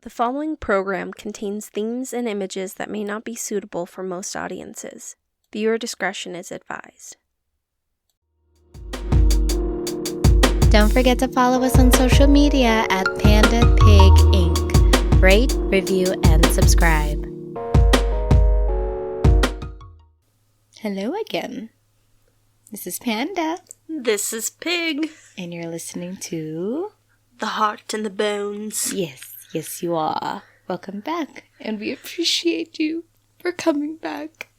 The following program contains themes and images that may not be suitable for most audiences. Viewer discretion is advised. Don't forget to follow us on social media at Panda Pig Inc. Rate, review, and subscribe. Hello again. This is Panda. This is Pig. And you're listening to... The Heart and the Bones. Yes, you are. Welcome back. And we appreciate you for coming back.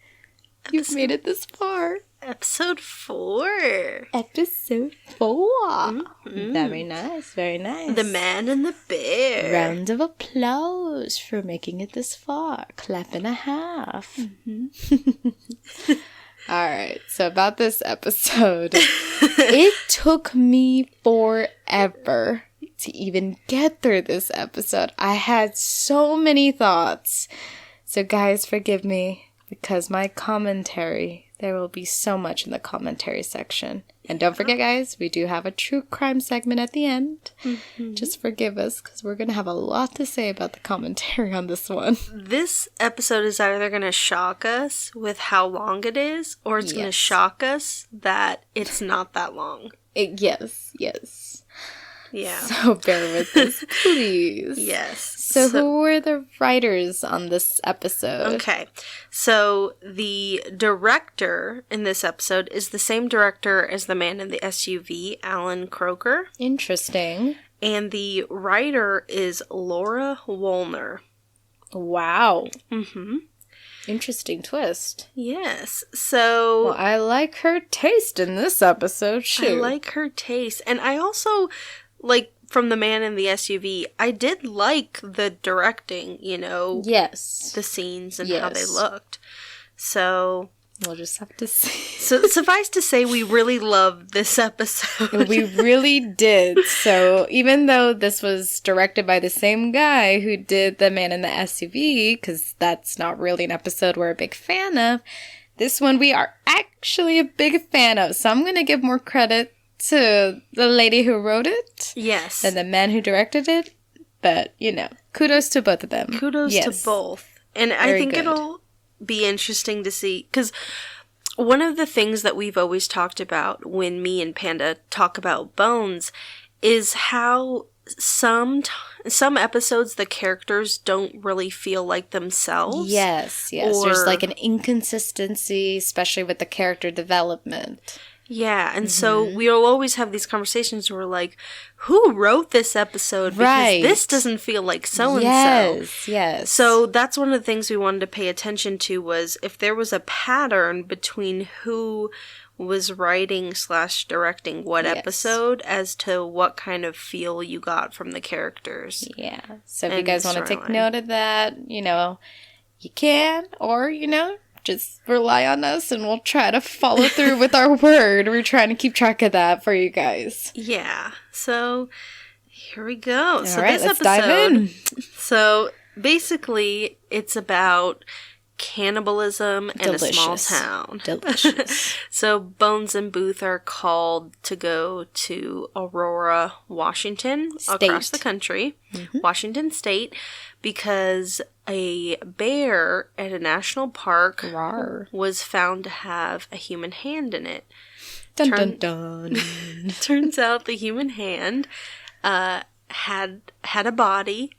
You've made it this far. Episode 4. Episode 4. Mm-hmm. Very nice, very nice. The Man and the Bear. Round of applause for making it this far. Clap and a half. Mm-hmm. Alright, so about this episode. It took me forever to even get through this episode. I had so many thoughts. So guys, forgive me, because my commentary, there will be so much in the commentary section. And don't forget, guys, we do have a true crime segment at the end. Mm-hmm. Just forgive us, because we're going to have a lot to say about the commentary on this one. This episode is either going to shock us with how long it is, or it's going to shock us that it's not that long. Yes. Yeah. So bear with us, please. Yes. So who were the writers on this episode? Okay. So the director in this episode is the same director as The Man in the SUV, Alan Croker. Interesting. And the writer is Laura Wollner. Wow. Mm-hmm. Interesting twist. Yes. So... Well, I like her taste in this episode, shoot. I like her taste. And I also... Like, from The Man in the SUV, I did like the directing, you know? Yes. The scenes and how they looked. So... We'll just have to see. So, suffice to say, we really loved this episode. We really did. So, even though this was directed by the same guy who did The Man in the SUV, because that's not really an episode we're a big fan of, this one we are actually a big fan of. So, I'm going to give more credit to the lady who wrote it. Yes. And the man who directed it. But, you know, kudos to both of them. Kudos to both. And I think it'll be interesting to see. Because one of the things that we've always talked about when me and Panda talk about Bones is how some episodes the characters don't really feel like themselves. Yes. There's like an inconsistency, especially with the character development. Yeah, and so we'll always have these conversations where we're like, who wrote this episode? Because this doesn't feel like so-and-so. Yes. So that's one of the things we wanted to pay attention to was if there was a pattern between who was writing / directing what episode as to what kind of feel you got from the characters. Yeah. So if you guys want to take note of that, you know, you can, or, you know, just rely on us and we'll try to follow through with our word. We're trying to keep track of that for you guys. Yeah. So here we go. All so right, this let's episode, dive in. So basically it's about cannibalism in a small town. Delicious. So Bones and Booth are called to go to Aurora, Washington, across the country, Washington State, because a bear at a national park was found to have a human hand in it. Dun, dun, dun. Turns out the human hand had a body,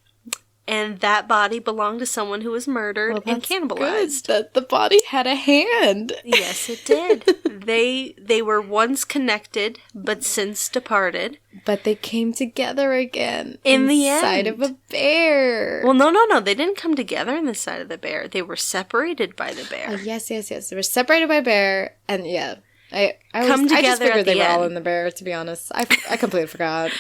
and that body belonged to someone who was murdered and cannibalized. Good that the body had a hand. Yes, it did. They were once connected, but since departed. But they came together again. In the end. Inside of a bear. Well, no. They didn't come together in the side of the bear. They were separated by the bear. Oh, yes. They were separated by a bear, and yeah. I just figured they were all in the bear, to be honest. I completely forgot.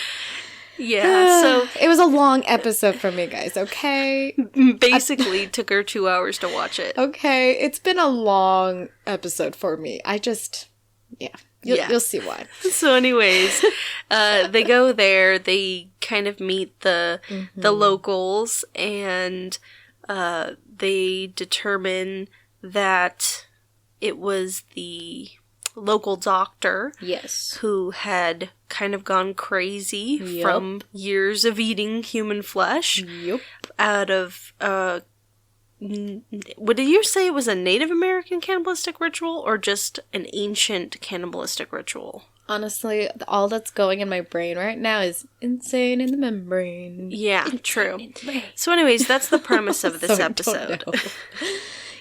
Yeah, so... It was a long episode for me, guys, okay? Basically, took her 2 hours to watch it. Okay, it's been a long episode for me. I just... Yeah. You'll see why. So anyways, they go there, they kind of meet the locals, and they determine that it was the local doctor. Yes. Who had kind of gone crazy from years of eating human flesh. Yep. Out of, what did you say it was a Native American cannibalistic ritual or just an ancient cannibalistic ritual? Honestly, all that's going in my brain right now is insane in the membrane. Yeah, true. So anyways, that's the premise of this episode.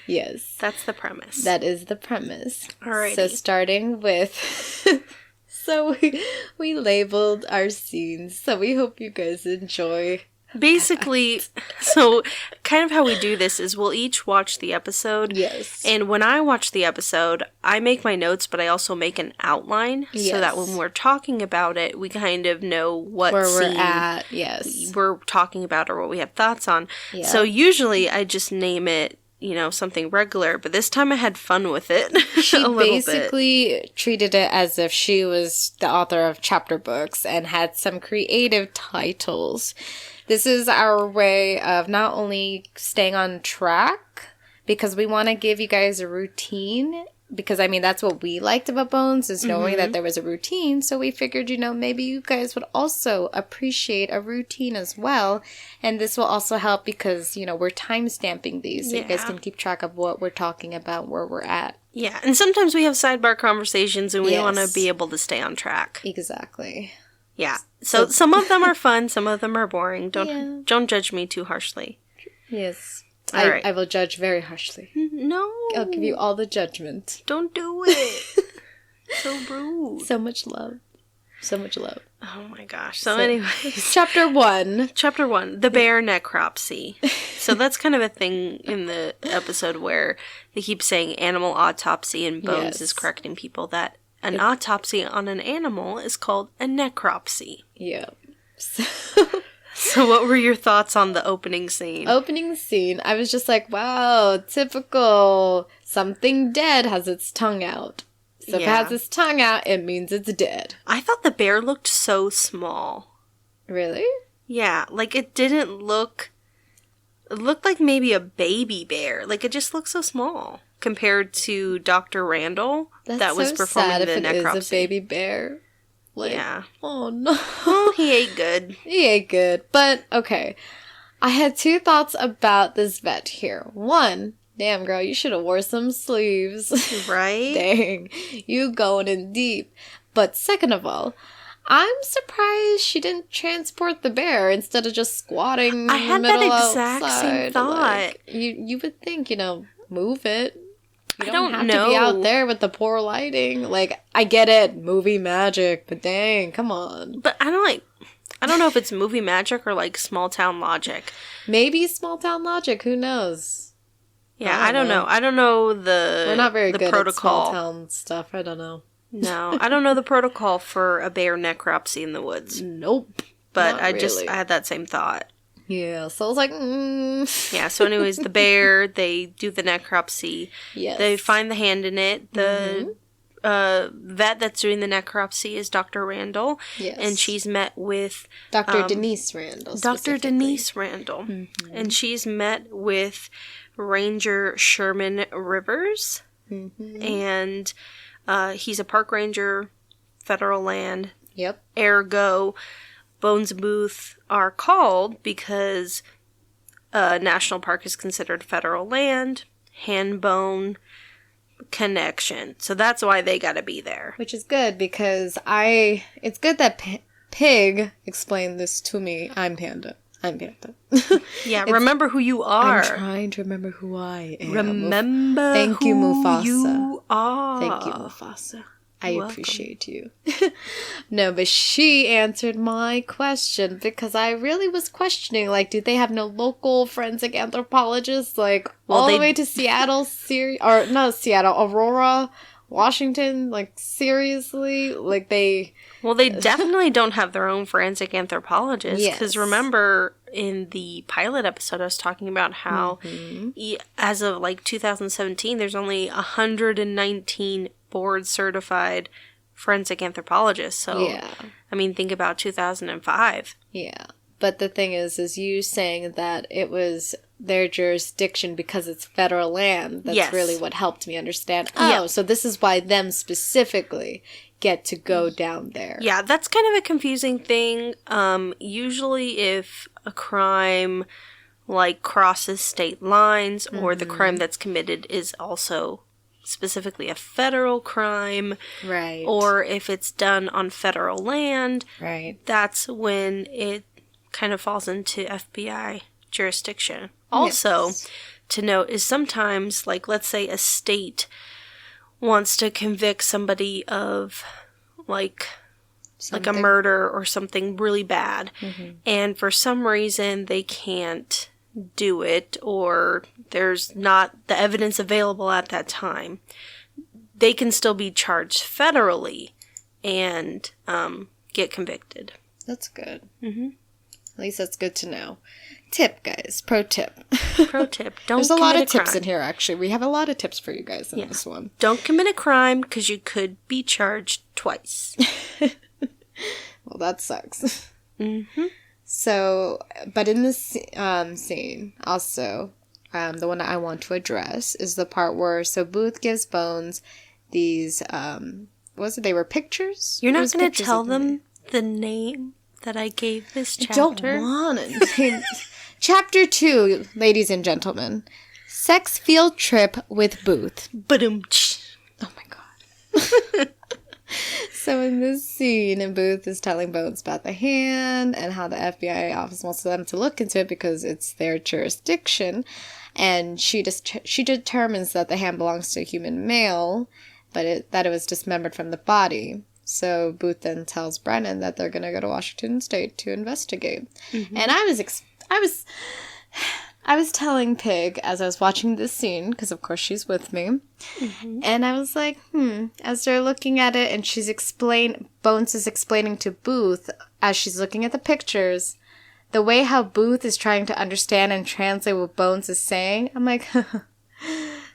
Yes. That's the premise. That is the premise. Alrighty. So starting with... So we labeled our scenes, so we hope you guys enjoy. Basically, so kind of how we do this is we'll each watch the episode. Yes. And when I watch the episode, I make my notes, but I also make an outline so that when we're talking about it, we kind of know what where scene we're at. Yes. we're talking about or what we have thoughts on. Yeah. So usually I just name it, something regular, but this time I had fun with it. She basically treated it as if she was the author of chapter books and had some creative titles. This is our way of not only staying on track, because we want to give you guys a routine, because, that's what we liked about Bones, is knowing that there was a routine, so we figured, maybe you guys would also appreciate a routine as well, and this will also help because, we're time-stamping these, so you guys can keep track of what we're talking about, where we're at. Yeah, and sometimes we have sidebar conversations, and we want to be able to stay on track. Exactly. Yeah, so some of them are fun, some of them are boring. Don't judge me too harshly. Yes. All right. I will judge very harshly. No. I'll give you all the judgment. Don't do it. So rude. So much love. So much love. Oh my gosh. So anyways. Chapter 1. Chapter 1. The bear necropsy. So that's kind of a thing in the episode where they keep saying animal autopsy and Bones is correcting people that an autopsy on an animal is called a necropsy. Yeah. So what were your thoughts on the opening scene? Opening scene, I was just like, wow, typical. Something dead has its tongue out. So if it has its tongue out, it means it's dead. I thought the bear looked so small. Really? Yeah, like it didn't look... It looked like maybe a baby bear. Like it just looked so small compared to Dr. Randall that was performing the necropsy. That is a baby bear. Like, yeah. Oh, no. Well, he ate good. He ate good. But, okay. I had 2 thoughts about this vet here. 1, damn, girl, you should have wore some sleeves. Right? Dang. You going in deep. But second of all, I'm surprised she didn't transport the bear instead of just squatting I had middle that exact outside. same thought. Like, you would think, move it. You don't have know. to be out there with the poor lighting. Like, I get it, movie magic, but dang, come on. But I don't know if it's movie magic or like small town logic. Maybe small town logic, who knows? Yeah, I don't know. I don't know We're not very good protocol. at small town stuff, I don't know. No, I don't know the protocol for a bear necropsy in the woods. Nope. But I had that same thought. Yeah, so I was like, Yeah, so anyways, the bear, they do the necropsy. Yes. They find the hand in it. The vet that's doing the necropsy is Dr. Randall. Yes. And she's met with... Dr. Denise Randall. Dr. Denise Randall. Mm-hmm. And she's met with Ranger Sherman Rivers. Mm-hmm. And he's a park ranger, federal land. Yep. Ergo... Bones and Booth are called because National Park is considered federal land, hand-bone connection. So that's why they gotta be there. Which is good because it's good that Pig explained this to me. I'm Panda. Yeah, remember who you are. I'm trying to remember who I am. Remember Thank you, Mufasa. You are. Thank you, Mufasa. I appreciate you. No, but she answered my question because I really was questioning, like, do they have no local forensic anthropologists, like, all the way to Seattle, or not Seattle, Aurora, Washington, like, seriously? Like, they... Well, they definitely don't have their own forensic anthropologist. Because remember, in the pilot episode, I was talking about how, as of, like, 2017, there's only 119 board-certified forensic anthropologists. So, I mean, think about 2005. Yeah. But the thing is you saying that it was their jurisdiction because it's federal land. That's really what helped me understand. Oh, so this is why them specifically get to go down there. Yeah, that's kind of a confusing thing. Usually if a crime like crosses state lines or the crime that's committed is also specifically a federal crime, right, or if it's done on federal land, right, that's when it kind of falls into FBI jurisdiction. Also, to note is sometimes, like, let's say a state wants to convict somebody of, like a murder or something really bad, and for some reason they can't do it, or there's not the evidence available at that time, they can still be charged federally and get convicted. That's good. At least that's good to know. Tip, guys. Pro tip. Pro tip. Don't There's a lot of crime. tips in here, actually. We have a lot of tips for you guys in this one. Don't commit a crime because you could be charged twice. Well, that sucks. So, but in this scene, also, the one that I want to address is the part where, Booth gives Bones these, they were pictures? You're not going to tell them the name that I gave this chapter? I don't want to. Chapter 2, ladies and gentlemen. Sex field trip with Booth. Ba-dum-tsh. Oh my god. So in this scene, and Booth is telling Bones about the hand and how the FBI office wants them to look into it because it's their jurisdiction. And she determines that the hand belongs to a human male, but that it was dismembered from the body. So Booth then tells Brennan that they're going to go to Washington State to investigate. And I was telling Pig as I was watching this scene, because of course she's with me, and I was like, as they're looking at it and Bones is explaining to Booth as she's looking at the pictures, the way how Booth is trying to understand and translate what Bones is saying, I'm like,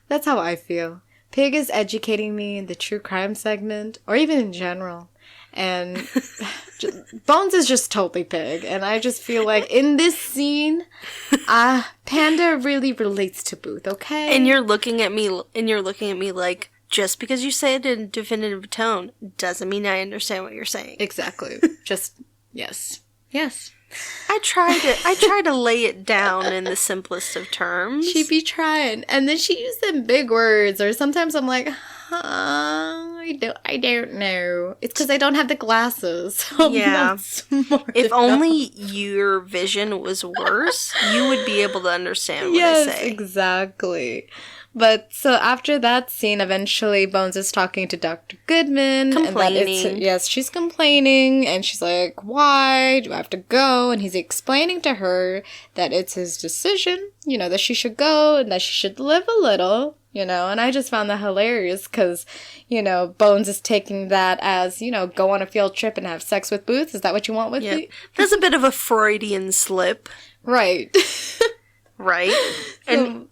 that's how I feel. Pig is educating me in the true crime segment, or even in general. And Bones is just totally Pig. And I just feel like in this scene, Panda really relates to Booth, okay? And you're looking at me like, just because you say it in a definitive tone doesn't mean I understand what you're saying. Exactly. Just, yes. Yes. I try to lay it down in the simplest of terms. She be trying. And then she used them big words, or sometimes I'm like, I don't know. It's because I don't have the glasses. So yeah. I'm not smart if enough. only your vision was worse, you would be able to understand what I say. Exactly. But so after that scene, eventually Bones is talking to Dr. Goodman. Complaining. Yes, she's complaining. And she's like, why do I have to go? And he's explaining to her that it's his decision, that she should go and that she should live a little, And I just found that hilarious because, Bones is taking that as, go on a field trip and have sex with Booth. Is that what you want with me? That's a bit of a Freudian slip. Right. Right? And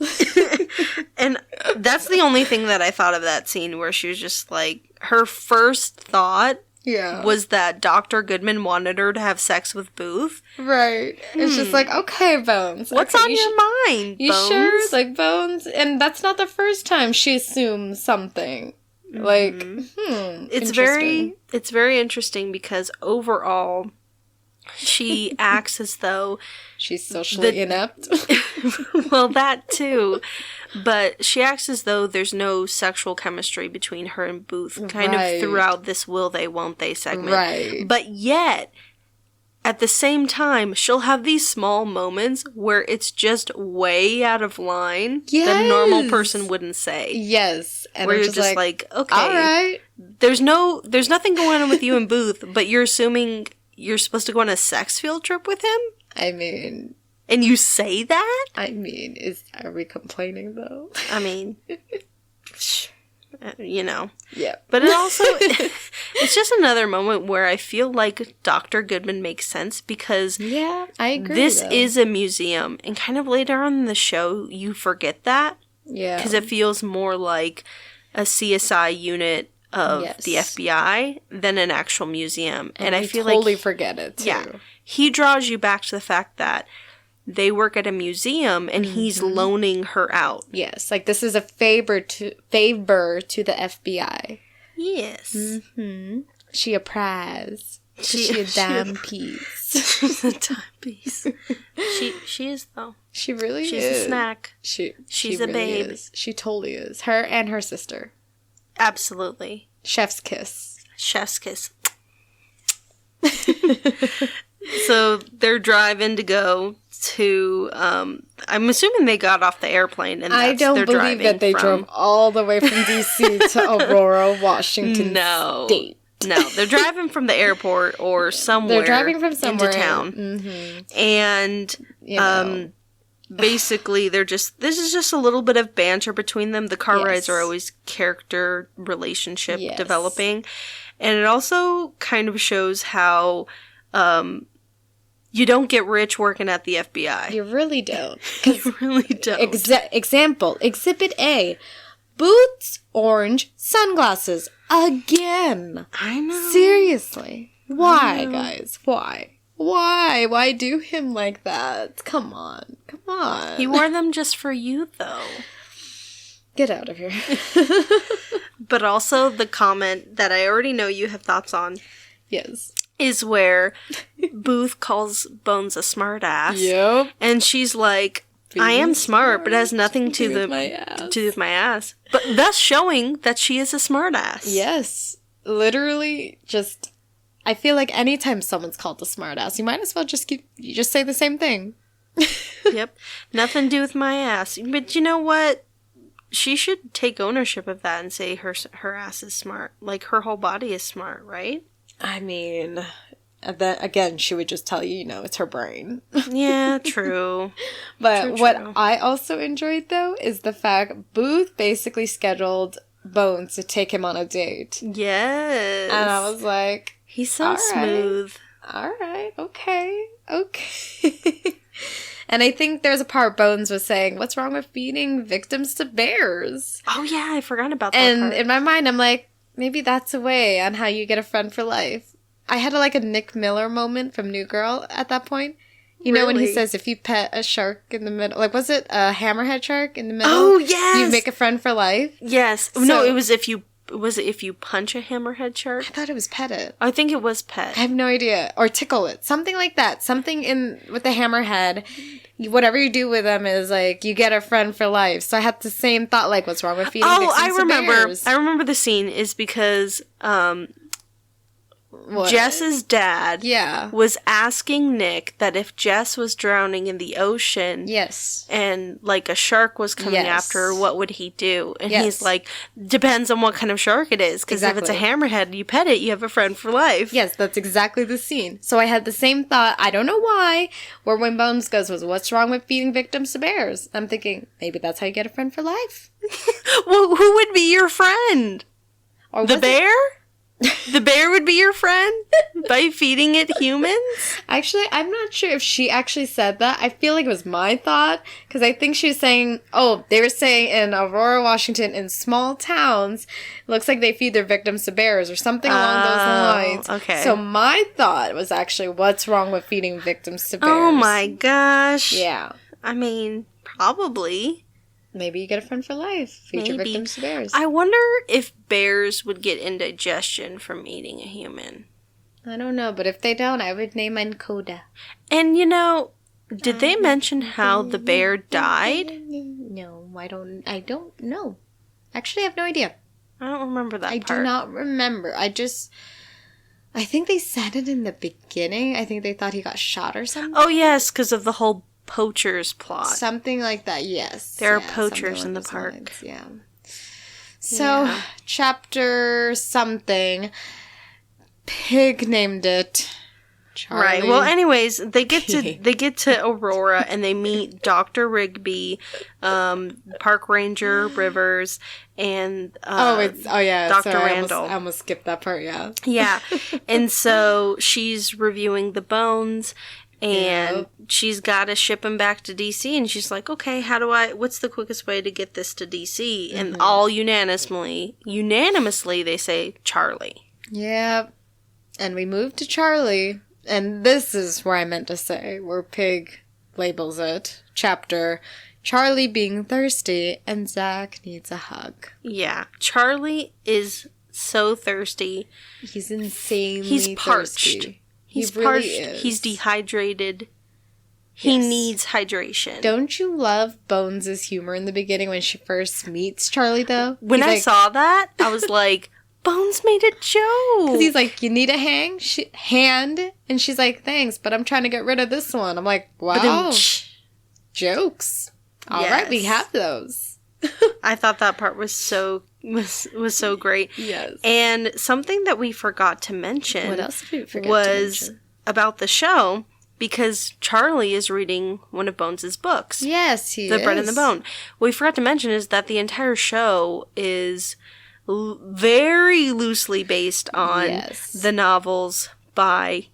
and that's the only thing that I thought of that scene where she was just like, her first thought was that Dr. Goodman wanted her to have sex with Booth. Right. It's just like, okay, Bones. What's on your mind, You Bones? sure? Like, Bones? And that's not the first time she assumes something. Like, It's very interesting because overall she acts as though she's socially inept. Well, that too. But she acts as though there's no sexual chemistry between her and Booth kind of throughout this will they, won't they segment. Right. But yet, at the same time, she'll have these small moments where it's just way out of line that a normal person wouldn't say. Yes. And where I'm you're just like, okay. All right. There's nothing going on with you and Booth, but you're assuming you're supposed to go on a sex field trip with him? I mean... And you say that? I mean, are we complaining, though? I mean... Yeah. But it also... it's just another moment where I feel like Dr. Goodman makes sense because... Yeah, I agree, This is a museum. And kind of later on in the show, you forget that. Yeah. Because it feels more like a CSI unit of the FBI than an actual museum. And I feel totally forget it, too. Yeah. He draws you back to the fact that they work at a museum and he's loaning her out. Yes, like this is a favor to the FBI. Yes. Mm-hmm. She a prize. She a dime piece. She's a dime piece. She is, though. She really She's is. She's a snack. She's a really babe. Is. She totally is. Her and her sister. Absolutely. Chef's kiss. Chef's kiss. So they're driving to go to, I'm assuming they got off the airplane and that's I don't believe that they drove all the way from D.C. to Aurora, Washington State. No, they're driving from the airport or somewhere. They're driving from somewhere into town. Mm-hmm. And, basically, this is just a little bit of banter between them. The car rides are always character relationship developing. And it also kind of shows how, you don't get rich working at the FBI. You really don't. You really don't. Example, Exhibit A. Boots, orange, sunglasses. Again. I know. Seriously. Why, guys? Why? Why do him like that? Come on. He wore them just for you, though. Get out of here. But also the comment that I already know you have thoughts on. Yes. Is where Booth calls Bones a smartass. Yep. And she's like, I am smart, but it has nothing to do with my ass. But thus showing that she is a smartass. Yes. Literally, I feel like anytime someone's called a smartass, you might as well just say the same thing. Yep. Nothing to do with my ass. But you know what? She should take ownership of that and say her ass is smart. Like, her whole body is smart, right? I mean, then again, she would just tell you, it's her brain. Yeah, true. But what I also enjoyed, though, is the fact Booth basically scheduled Bones to take him on a date. Yes. And I was like... He's so smooth. All right. Okay. And I think there's a part Bones was saying, what's wrong with feeding victims to bears? Oh, yeah, I forgot about that and part. In my mind, I'm like, maybe that's a way on how you get a friend for life. I had a Nick Miller moment from New Girl at that point. You know when he says if you pet a shark in the middle, was it a hammerhead shark in the middle? Oh, yes! You make a friend for life? Yes. So, no, it was if you punch a hammerhead shark? I thought it was pet it. I think it was pet. I have no idea. Or tickle it. Something like that. Something with the hammerhead. Whatever you do with them is you get a friend for life. So I had the same thought, what's wrong with feeding victims to bears? I remember the scene is because Jess's dad was asking Nick that if Jess was drowning in the ocean and a shark was coming after her, what would he do? And he's like, depends on what kind of shark it is, because if it's a hammerhead, you pet it, you have a friend for life. Yes, that's exactly the scene. So I had the same thought, I don't know why, where when Bones goes was, what's wrong with feeding victims to bears? I'm thinking, maybe that's how you get a friend for life. Well, who would be your friend? Or the bear? The bear would be your friend by feeding it humans? Actually, I'm not sure if she actually said that. I feel like it was my thought, because I think she was saying, they were saying in Aurora, Washington, in small towns, it looks like they feed their victims to bears or something along those lines. Okay. So my thought was actually, what's wrong with feeding victims to bears? Oh my gosh. Yeah. I mean, probably. Maybe you get a friend for life. Feed your victims to bears. I wonder if bears would get indigestion from eating a human. I don't know, but if they don't, I would name mine Coda. And did they mention how the bear died? No, I don't know. Actually, I have no idea. I don't remember that part. I do not remember. I think they said it in the beginning. I think they thought he got shot or something. Oh, yes, because of the whole poachers plot. Something like that, yes. There are poachers in the park. Lines, yeah. So, chapter something. Pig named it. Charlie. Right. Well, anyways, they get to Aurora and they meet Dr. Rigby, Park Ranger Rivers, and Dr. Randall. I almost skipped that part. Yeah. Yeah. And so she's reviewing the bones. And she's got to ship him back to DC. And she's like, okay, what's the quickest way to get this to DC? Mm-hmm. And all unanimously, they say Charlie. Yeah. And we move to Charlie. And this is where I meant to say, where Pig labels it. Chapter, Charlie being thirsty and Zack needs a hug. Yeah. Charlie is so thirsty. He's insanely He's parched. Thirsty. He's parched. Really He's dehydrated. He needs hydration. Don't you love Bones' humor in the beginning when she first meets Charlie, though? When I saw that, I was like, Bones made a joke. Because he's like, you need a hand? And she's like, thanks, but I'm trying to get rid of this one. I'm like, wow. Jokes. All right, we have those. I thought that part was so great. Yes. And something that we forgot to mention what else did we forget was about the show, because Charlie is reading one of Bones' books. Yes, he is. The Bread and the Bone. What we forgot to mention is that the entire show is very loosely based on the novels by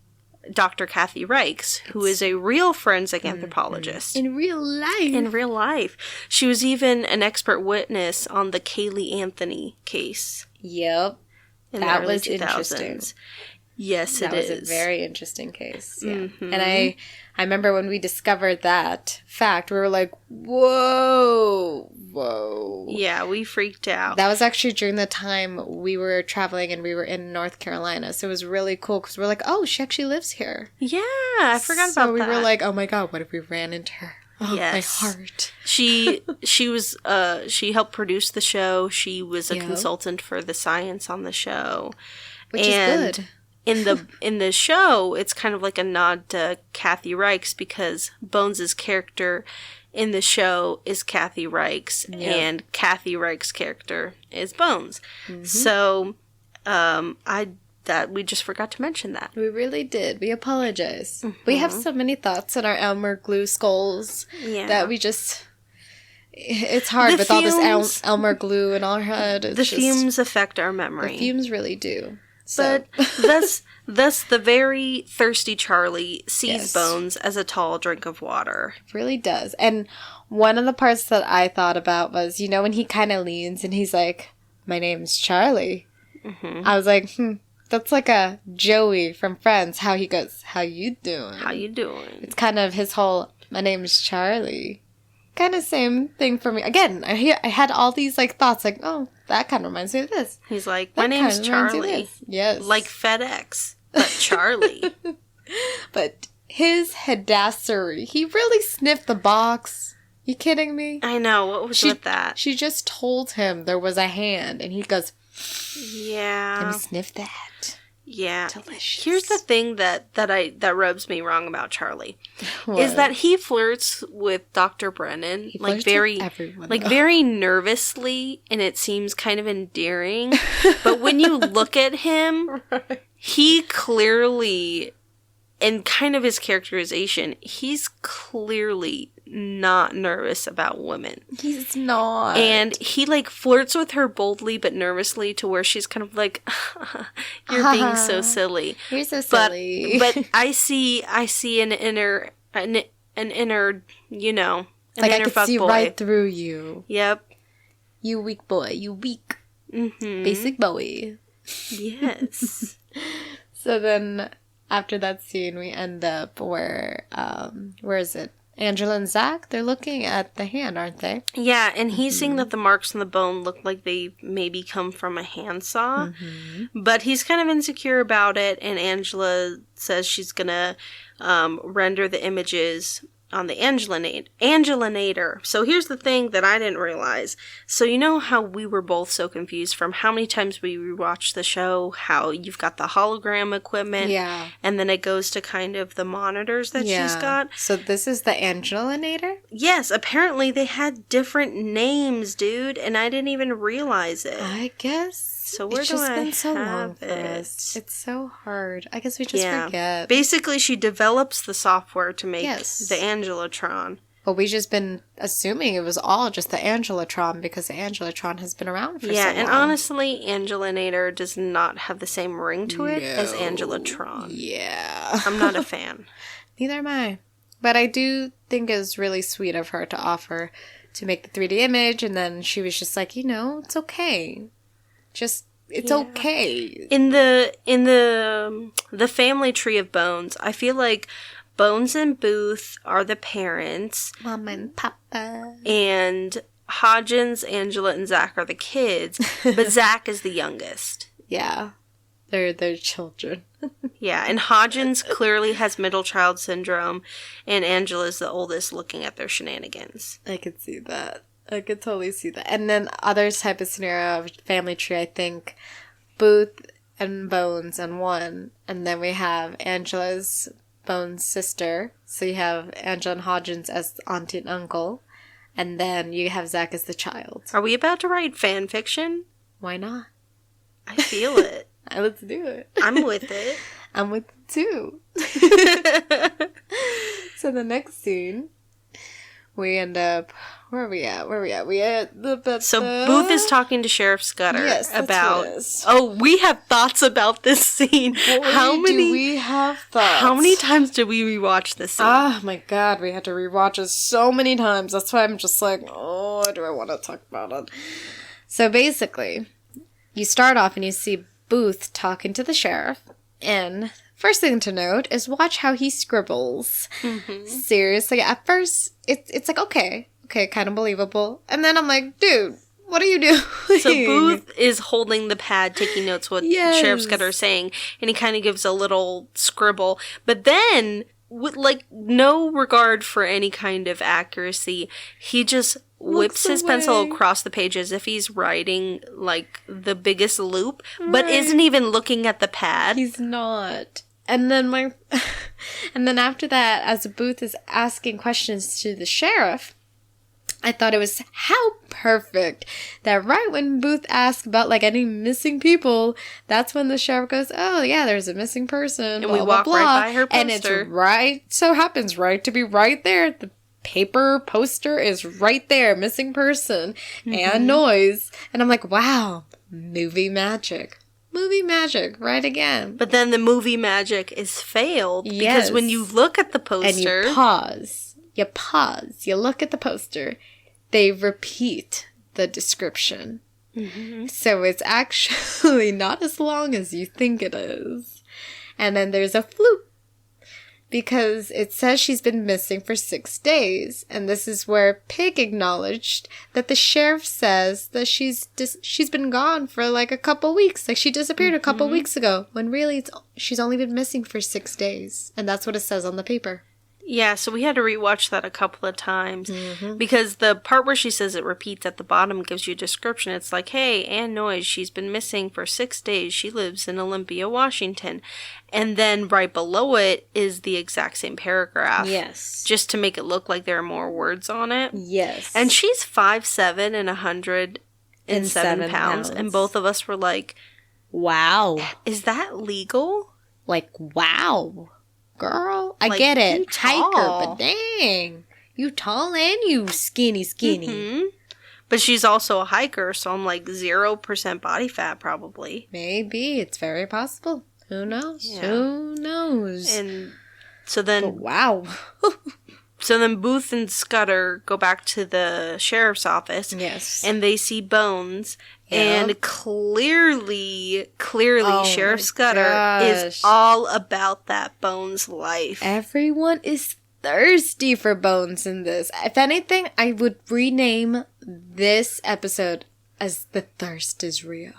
Dr. Kathy Reichs, who is a real forensic anthropologist. In real life. In real life. She was even an expert witness on the Kaylee Anthony case. Yep. That was 2000s. Interesting. Yes, it is. That was a very interesting case. Yeah. Mm-hmm. And I remember when we discovered that fact, we were like, whoa. Yeah, we freaked out. That was actually during the time we were traveling and we were in North Carolina. So it was really cool because we're like, oh, she actually lives here. Yeah, I forgot about that. So we were like, oh my God, what if we ran into her? Oh, yes. My heart. She helped produce the show. She was a consultant for the science on the show. Which is good. In the show, it's kind of like a nod to Kathy Reichs because Bones' character in the show is Kathy Reichs, and Kathy Reichs' character is Bones. Mm-hmm. So, we just forgot to mention that. We really did. We apologize. Mm-hmm. We have so many thoughts in our Elmer glue skulls that we just... It's hard with all this Elmer glue in our head. The fumes affect our memory. The fumes really do. So. But thus the very thirsty Charlie sees Bones as a tall drink of water. It really does. And one of the parts that I thought about was, when he kind of leans and he's like, my name's Charlie. Mm-hmm. I was like, that's like a Joey from Friends, how he goes, how you doing? How you doing? It's kind of his whole, my name's Charlie. Kind of same thing for me. Again, I had all these thoughts oh, that kind of reminds me of this. He's like, my name's Charlie. Yes. Like FedEx, but Charlie. But his headassery, he really sniffed the box. You kidding me? I know. What was with that? She just told him there was a hand, and he goes, yeah. Let me sniff that. Yeah. Delicious. Here's the thing that rubs me wrong about Charlie. What? Is that he flirts with Dr. Brennan very nervously, and it seems kind of endearing. But when you look at him, he clearly, and kind of his characterization, he's clearly not nervous about women. He's not. And he flirts with her boldly but nervously to where she's kind of like, you're being so silly. You're so silly. But I see an inner an inner I could see boy. right through you. Yep. You weak boy. You weak. Mm-hmm. Basic boy. Yes. So then after that scene we end up where is it? Angela and Zack, they're looking at the hand, aren't they? Yeah, and he's seeing that the marks on the bone look like they maybe come from a handsaw. Mm-hmm. But he's kind of insecure about it, and Angela says she's going to render the images on the Angelinator. So here's the thing that I didn't realize. So you know how we were both so confused from how many times we rewatched the show, how you've got the hologram equipment, and then it goes to kind of the monitors that she's got. So this is the Angelinator? Yes, apparently they had different names, dude, and I didn't even realize it. I guess. So where do I have it? It's just been so long for us. It's so hard. I guess we just forget. Basically, she develops the software to make the Angelotron. Well, we've just been assuming it was all just the Angelotron because the Angelotron has been around for so long. Yeah, and honestly, Angelinator does not have the same ring to it as Angelotron. Yeah. I'm not a fan. Neither am I. But I do think it was really sweet of her to offer to make the 3D image, and then she was just like, it's okay. It's okay. In the family tree of Bones, I feel like Bones and Booth are the parents. Mama and Papa. And Hodgins, Angela, and Zack are the kids, but Zack is the youngest. Yeah. They're children. Yeah, and Hodgins clearly has middle child syndrome, and Angela's the oldest looking at their shenanigans. I could see that. I could totally see that. And then other type of scenario of family tree, I think Booth and Bones and one. And then we have Angela's Bones' sister. So you have Angela and Hodgins as auntie and uncle. And then you have Zack as the child. Are we about to write fan fiction? Why not? I feel it. Let's do it. I'm with it. I'm with it too. So the next scene, we end up... Where are we at? We at the... So Booth is talking to Sheriff Scutter about... That's Oh, we have thoughts about this scene. Do we have thoughts? How many times did we rewatch this scene? Oh my god, we had to rewatch it so many times. That's why I'm just like, oh, do I want to talk about it? So basically, you start off and you see Booth talking to the sheriff, and first thing to note is watch how he scribbles. Mm-hmm. Seriously, at first, it's like, okay, kind of believable. And then I'm like, dude, what are you doing? So Booth is holding the pad, taking notes what Sheriff Scutter is saying, and he kind of gives a little scribble. But then, with no regard for any kind of accuracy, he just whips his pencil across the page as if he's writing, the biggest loop, but isn't even looking at the pad. He's not. And then and then after that, as Booth is asking questions to the sheriff, I thought it was how perfect that right when Booth asks about any missing people, that's when the sheriff goes, "Oh yeah, there's a missing person." And we walk right by her poster. And it's happens to be right there. The paper poster is right there, missing person and noise. And I'm like, wow, movie magic. Movie magic, right again. But then the movie magic is failed because when you look at the poster... And you pause, you look at the poster, they repeat the description. Mm-hmm. So it's actually not as long as you think it is. And then there's a floop. Because it says she's been missing for 6 days. And this is where Pig acknowledged that the sheriff says that she's been gone for a couple weeks. She disappeared a couple weeks ago. When really she's only been missing for 6 days. And that's what it says on the paper. Yeah, so we had to rewatch that a couple of times. Mm-hmm. Because the part where she says it repeats at the bottom gives you a description. It's like, hey, Ann Noyes, she's been missing for 6 days. She lives in Olympia, Washington. And then right below it is the exact same paragraph. Yes. Just to make it look like there are more words on it. Yes. And she's 5'7" and 107 pounds. And both of us were like, wow. Is that legal? Wow. Girl, I get it. Hiker, but dang. You tall and you skinny. Mm-hmm. But she's also a hiker, so I'm 0% body fat probably. Maybe. It's very possible. Who knows? Yeah. Who knows? And so then... But wow. So then Booth and Scutter go back to the sheriff's office. Yes. And they see Bones. Yep. And clearly, Sheriff Scutter is all about that Bones life. Everyone is thirsty for Bones in this. If anything, I would rename this episode as The Thirst is Real.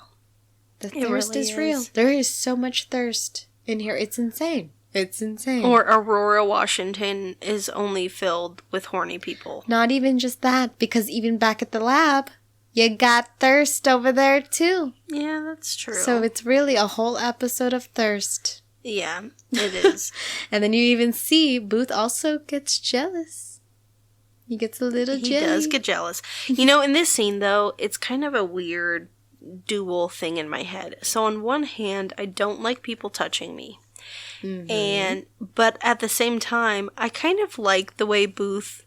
The thirst is real. There is so much thirst in here. It's insane. It's insane. Or Aurora, Washington is only filled with horny people. Not even just that, because even back at the lab, you got thirst over there too. Yeah, that's true. So it's really a whole episode of thirst. Yeah, it is. And then you even see Booth also gets jealous. He gets a little jelly. He does get jealous. In this scene, though, it's kind of a weird dual thing in my head. So on one hand, I don't like people touching me. Mm-hmm. But at the same time, I kind of like the way Booth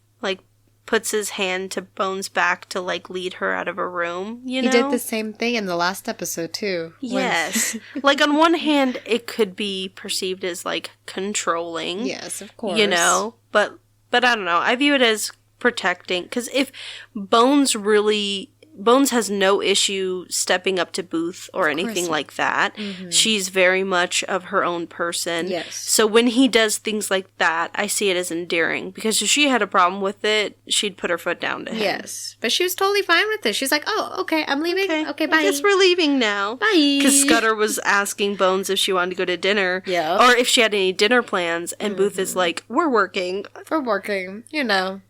puts his hand to Bones' back to, like, lead her out of a room, you know? He did the same thing in the last episode, too. Yes. Like, on one hand, it could be perceived as, like, controlling. Yes, of course. You know? But I don't know. I view it as protecting. Because if Bones has no issue stepping up to Booth or anything like that. Mm-hmm. She's very much of her own person. Yes. So when he does things like that, I see it as endearing. Because if she had a problem with it, she'd put her foot down to him. Yes. But she was totally fine with it. She's like, oh, okay, I'm leaving. Okay, bye. I guess we're leaving now. Bye. Because Scutter was asking Bones if she wanted to go to dinner. Yeah. Or if she had any dinner plans. And Booth is like, we're working. We're working. You know.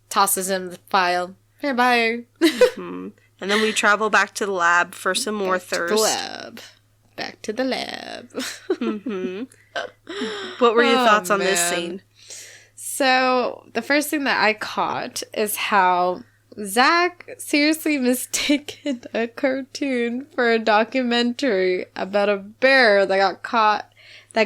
Tosses him the file. Here, bye. Mm-hmm. And then we travel back to the lab for some more thirst. Back to the lab. Mm-hmm. What were your thoughts on this scene? So, the first thing that I caught is how Zack seriously mistaken a cartoon for a documentary about a bear that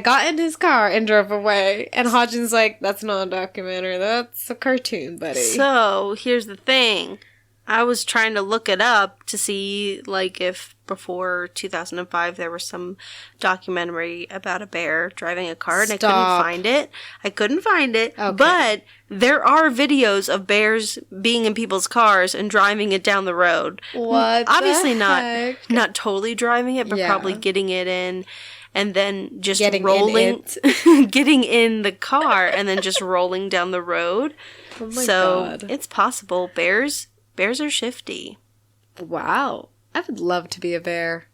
got in his car and drove away. And Hodgins like, that's not a documentary, that's a cartoon, buddy. So, here's the thing. I was trying to look it up to see, like, if before 2005 there was some documentary about a bear driving a car, and I couldn't find it. Okay. But there are videos of bears being in people's cars and driving it down the road. What? Obviously not totally driving it, but probably getting it in. And then just getting in the car and then just rolling down the road. Oh my God. It's possible. Bears are shifty. Wow. I would love to be a bear.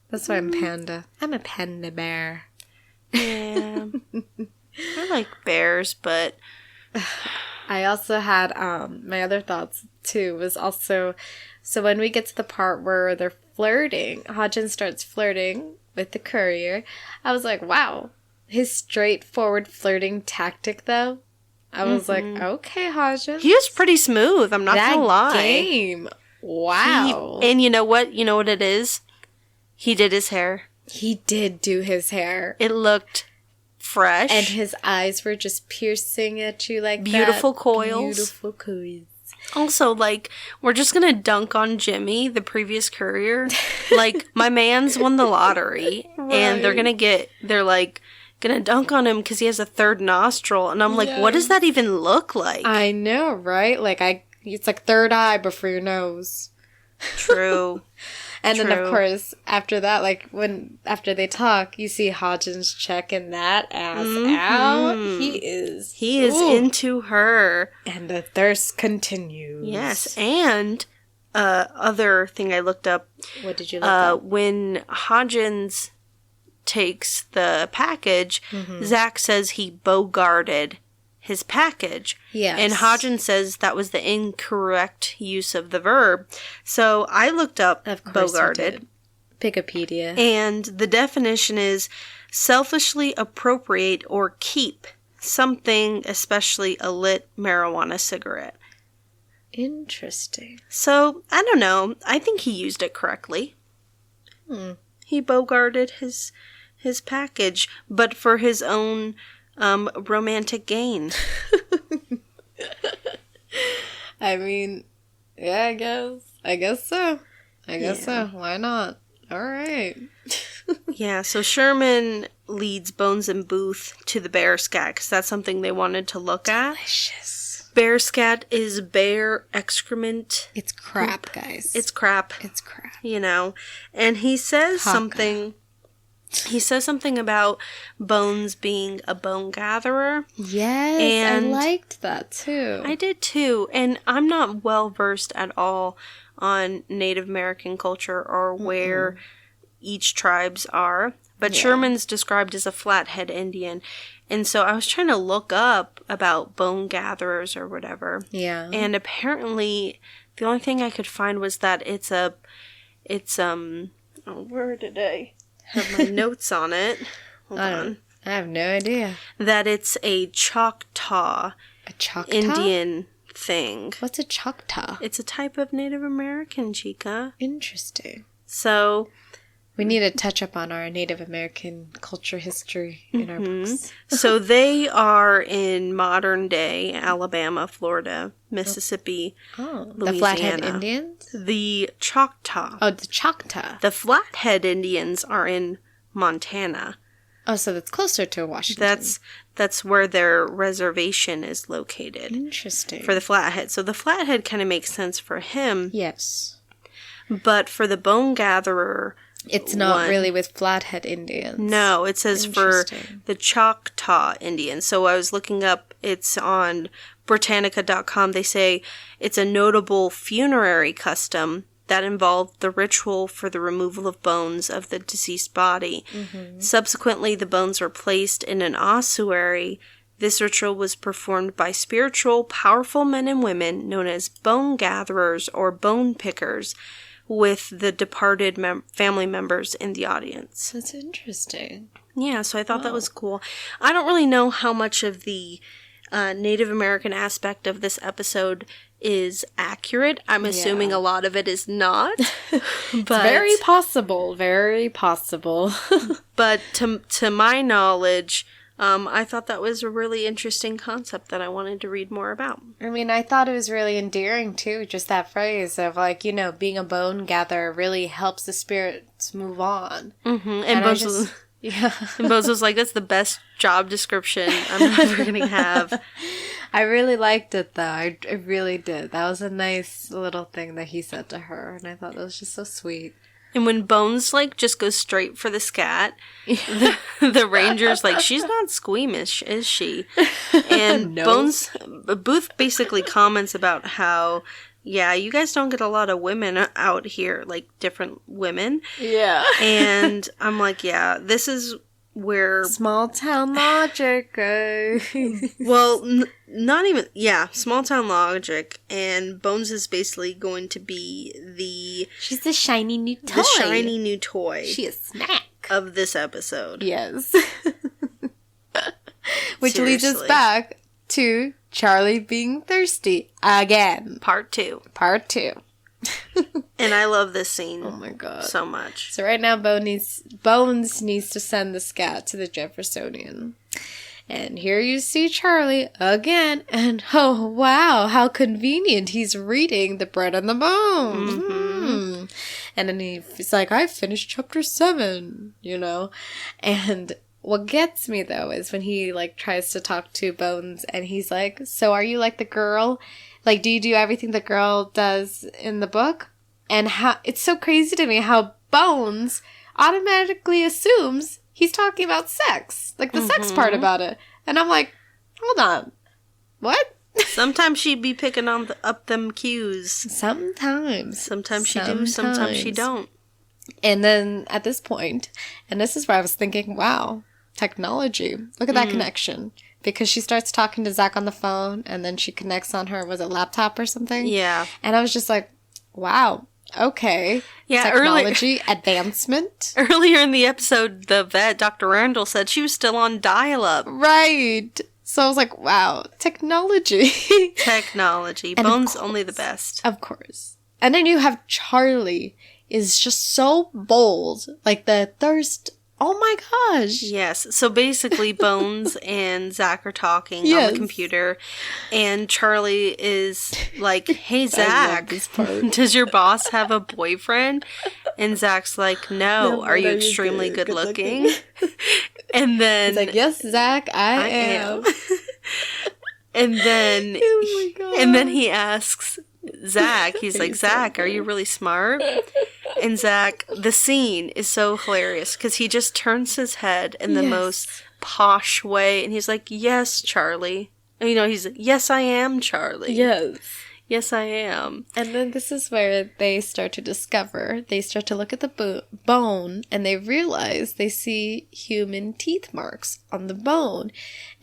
That's why I'm Panda. I'm a panda bear. Yeah. I like bears, but... I also had, my other thoughts, too, was also... So when we get to the part where they're flirting, Hodgins starts flirting with the courier. I was like, wow. His straightforward flirting tactic, though. I was like, okay, Hodgins. He was pretty smooth, I'm not gonna lie. Game. Wow. And you know what? You know what it is? He did his hair. He did do his hair. It looked fresh. And his eyes were just piercing at you like beautiful that. Coils. Beautiful coils. Also, like, we're just gonna dunk on Jimmy, the previous courier. Like, my man's won the lottery. Right. And they're gonna dunk on him because he has a third nostril. And I'm like, what does that even look like? I know, right? Like, it's like third eye before your nose. True. And then, of course, after that, like, after they talk, you see Hodgins checking that ass out. He is into her. And the thirst continues. Yes, and other thing I looked up. What did you look up? When Hodgins takes the package, Zack says he bogarted his package. Yes. And Hodgins says that was the incorrect use of the verb. So I looked up bogarted. Wikipedia. And the definition is selfishly appropriate or keep something, especially a lit marijuana cigarette. Interesting. So, I don't know. I think he used it correctly. He bogarted his package, but for his own romantic gain. I mean, yeah, I guess so. I guess so. Why not? All right. Yeah, so Sherman leads Bones and Booth to the bear scat because that's something they wanted to look at. Delicious. Bear scat is bear excrement. It's crap, guys. It's crap. It's crap. You know, and he says something. He says something about Bones being a bone gatherer. Yes, and I liked that too. I did too, and I'm not well versed at all on Native American culture or where each tribes are. But Sherman's described as a flathead Indian, and so I was trying to look up about bone gatherers or whatever. Yeah, and apparently the only thing I could find was that where did I have my notes on it? Hold on. I have no idea. That it's a Choctaw. A Choctaw? Indian thing. What's a Choctaw? It's a type of Native American, chica. Interesting. So, We need to touch up on our Native American culture history in our books. So they are in modern day Alabama, Florida, Mississippi, Louisiana. The Flathead Indians? The Choctaw. Oh, the Choctaw. The Flathead Indians are in Montana. Oh, so that's closer to Washington. That's where their reservation is located. Interesting. For the Flathead. So the Flathead kind of makes sense for him. Yes. But for the Bone Gatherer... It's not really with Flathead Indians. No, it says for the Choctaw Indians. So I was looking up, it's on Britannica.com. They say it's a notable funerary custom that involved the ritual for the removal of bones of the deceased body. Mm-hmm. Subsequently, the bones were placed in an ossuary. This ritual was performed by spiritual, powerful men and women known as bone gatherers or bone pickers, with the departed family members in the audience. That's interesting. Yeah, so I thought that was cool. I don't really know how much of the Native American aspect of this episode is accurate. I'm assuming a lot of it is not. But very possible. Very possible. But to my knowledge, I thought that was a really interesting concept that I wanted to read more about. I mean, I thought it was really endearing, too. Just that phrase of, like, you know, being a bone gatherer really helps the spirits move on. Mm-hmm. And Bones was like, that's the best job description I'm ever going to have. I really liked it, though. I really did. That was a nice little thing that he said to her, and I thought that was just so sweet. And when Bones, like, just goes straight for the scat, the Ranger's like, she's not squeamish, is she? And Booth basically comments about how, yeah, you guys don't get a lot of women out here, like, different women. Yeah. And I'm like, yeah, this is where... Small town logic. Well, not even... Yeah, small town logic. And Bones is basically going to be the... She's the shiny new toy. The shiny new toy. She is snack. Of this episode. Yes. Which leads us back to Charlie being thirsty again. Part 2. And I love this scene. Oh my god. So much. So right now Bones needs to send the scat to the Jeffersonian. And here you see Charlie again. And oh wow, how convenient. He's reading The Bread and the Bone. Mm-hmm. And then he's like, I finished chapter 7, you know. And what gets me though is when he like tries to talk to Bones and he's like, so are you like the girl? Like, do you do everything the girl does in the book? And how it's so crazy to me how Bones automatically assumes he's talking about sex. Like, the sex part about it. And I'm like, hold on. What? Sometimes she'd be picking on up them cues. Sometimes. Sometimes she do, sometimes she don't. And then at this point, and this is where I was thinking, wow, technology. Look at that connection. Because she starts talking to Zack on the phone, and then she connects on her, was it laptop or something? Yeah. And I was just like, wow, okay. Yeah, technology, advancement. Earlier in the episode, the vet, Dr. Randall, said she was still on dial-up. Right. So I was like, wow, technology. Technology. Bones only the best. Of course. And then you have Charlie is just so bold. Like the thirst. Oh my gosh. Yes. So basically, Bones and Zack are talking on the computer. And Charlie is like, hey, Zack, does your boss have a boyfriend? And Zack's like, no. Are you extremely good looking? And then... He's like, yes, Zack, I am. And then... Oh my God. And then he asks Zack, he's like, Zack, are you really smart? And Zack, the scene is so hilarious because he just turns his head in the most posh way and he's like, yes, Charlie. And, you know, he's like, yes, I am, Charlie. Yes. Yes, I am. And then this is where they start to discover, they start to look at the bone and they realize they see human teeth marks on the bone.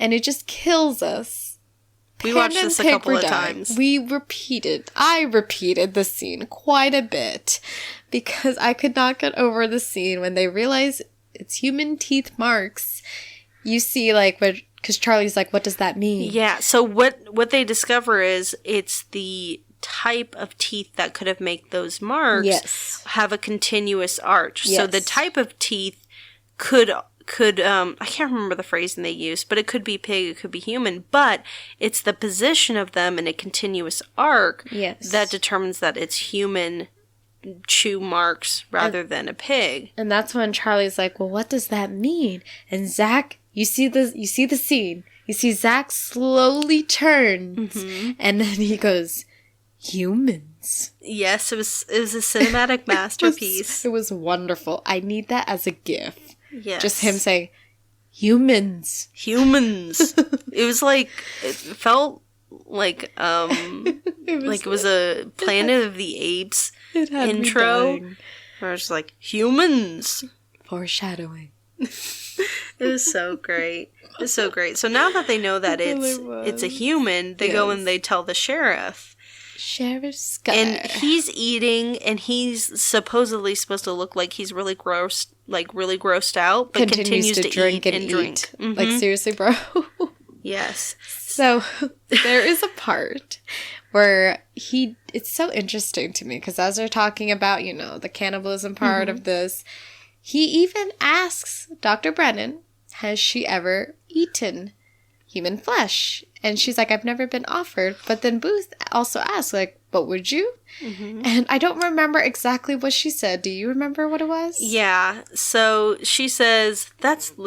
And it just kills us. We watched this a couple of times. I repeated the scene quite a bit because I could not get over the scene when they realize it's human teeth marks. You see, like, because Charlie's like, what does that mean? Yeah, so what they discover is it's the type of teeth that could have made those marks have a continuous arch. So the type of teeth could I can't remember the phrasing they used, but it could be pig, it could be human, but it's the position of them in a continuous arc that determines that it's human chew marks rather than a pig. And that's when Charlie's like, well, what does that mean? And Zack, you see the scene. You see Zack slowly turns, and then he goes, humans. Yes, it was a cinematic masterpiece. It was wonderful. I need that as a GIF. Yes. Just him saying, humans. Humans. It felt like, it was a Planet of the Apes intro. Where it's like, humans. Foreshadowing. It was so great. It's so great. So now that they know that it's a human, they go and they tell the sheriff. Sheriff Scutter. And he's eating, and he's supposedly supposed to look like he's really grossed out, but continues to drink and drink. Mm-hmm. Like, seriously, bro? Yes. So there is a part where it's so interesting to me, because as they're talking about, the cannibalism part of this, he even asks Dr. Brennan, has she ever eaten human flesh? And she's like, I've never been offered. But then Booth also asks, like, but would you? Mm-hmm. And I don't remember exactly what she said. Do you remember what it was? Yeah. So she says,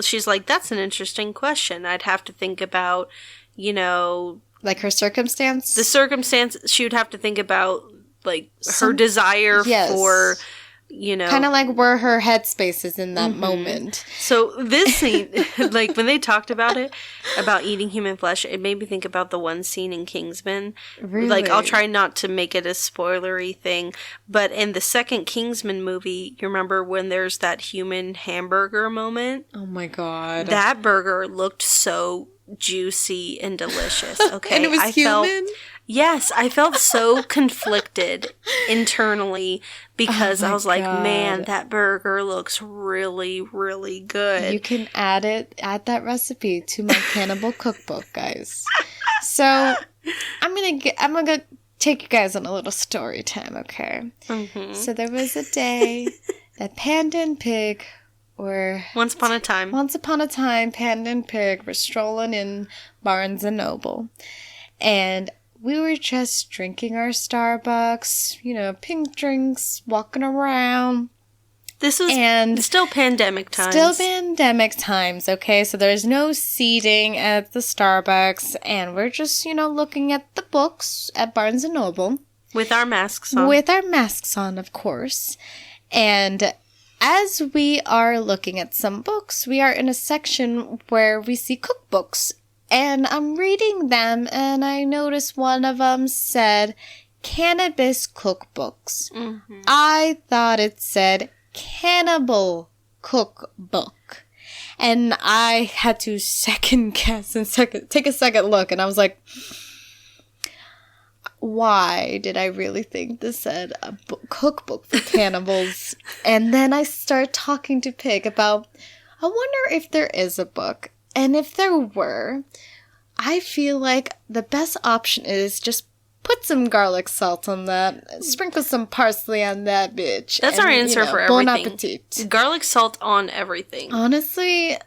she's like, that's an interesting question. I'd have to think about, like her circumstance? The circumstance. She would have to think about, like, her desire for... kind of like where her headspace is in that moment. So this scene, like when they talked about eating human flesh, it made me think about the one scene in Kingsman. Really? Like, I'll try not to make it a spoilery thing, but in the second Kingsman movie, you remember when there's that human hamburger moment? Oh my god. That burger looked so juicy and delicious. Okay. And it was human? Yes, I felt so conflicted internally because I was like, man, that burger looks really, really good. You can add that recipe to my Cannibal cookbook, guys. So I'm gonna take you guys on a little story time, okay? Mm-hmm. So there was a day that Panda and Pig were... Once upon a time, Panda and Pig were strolling in Barnes & Noble. And... we were just drinking our Starbucks, pink drinks, walking around. This was still pandemic times. Still pandemic times, okay? So there's no seating at the Starbucks, and we're just, looking at the books at Barnes & Noble. With our masks on. With our masks on, of course. And as we are looking at some books, we are in a section where we see cookbooks. And I'm reading them, and I noticed one of them said, Cannabis Cookbooks. Mm-hmm. I thought it said, Cannibal Cookbook. And I had to second guess and take a second look, and I was like, why did I really think this said a cookbook for cannibals? And then I started talking to Pig about, I wonder if there is a book. And if there were, I feel like the best option is just put some garlic salt on that, sprinkle some parsley on that bitch. That's our answer for everything. Bon appetit. Garlic salt on everything. Honestly,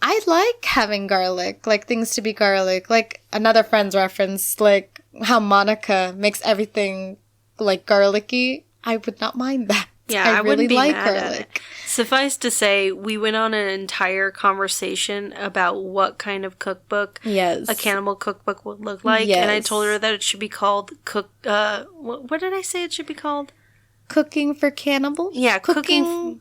I like having garlic, like things to be garlic. Like another friend's reference, like how Monica makes everything like garlicky. I would not mind that. Yeah, I really like garlic. Suffice to say, we went on an entire conversation about what kind of cookbook a cannibal cookbook would look like, and I told her that it should be called what did I say it should be called? Cooking for Cannibals? Yeah, cooking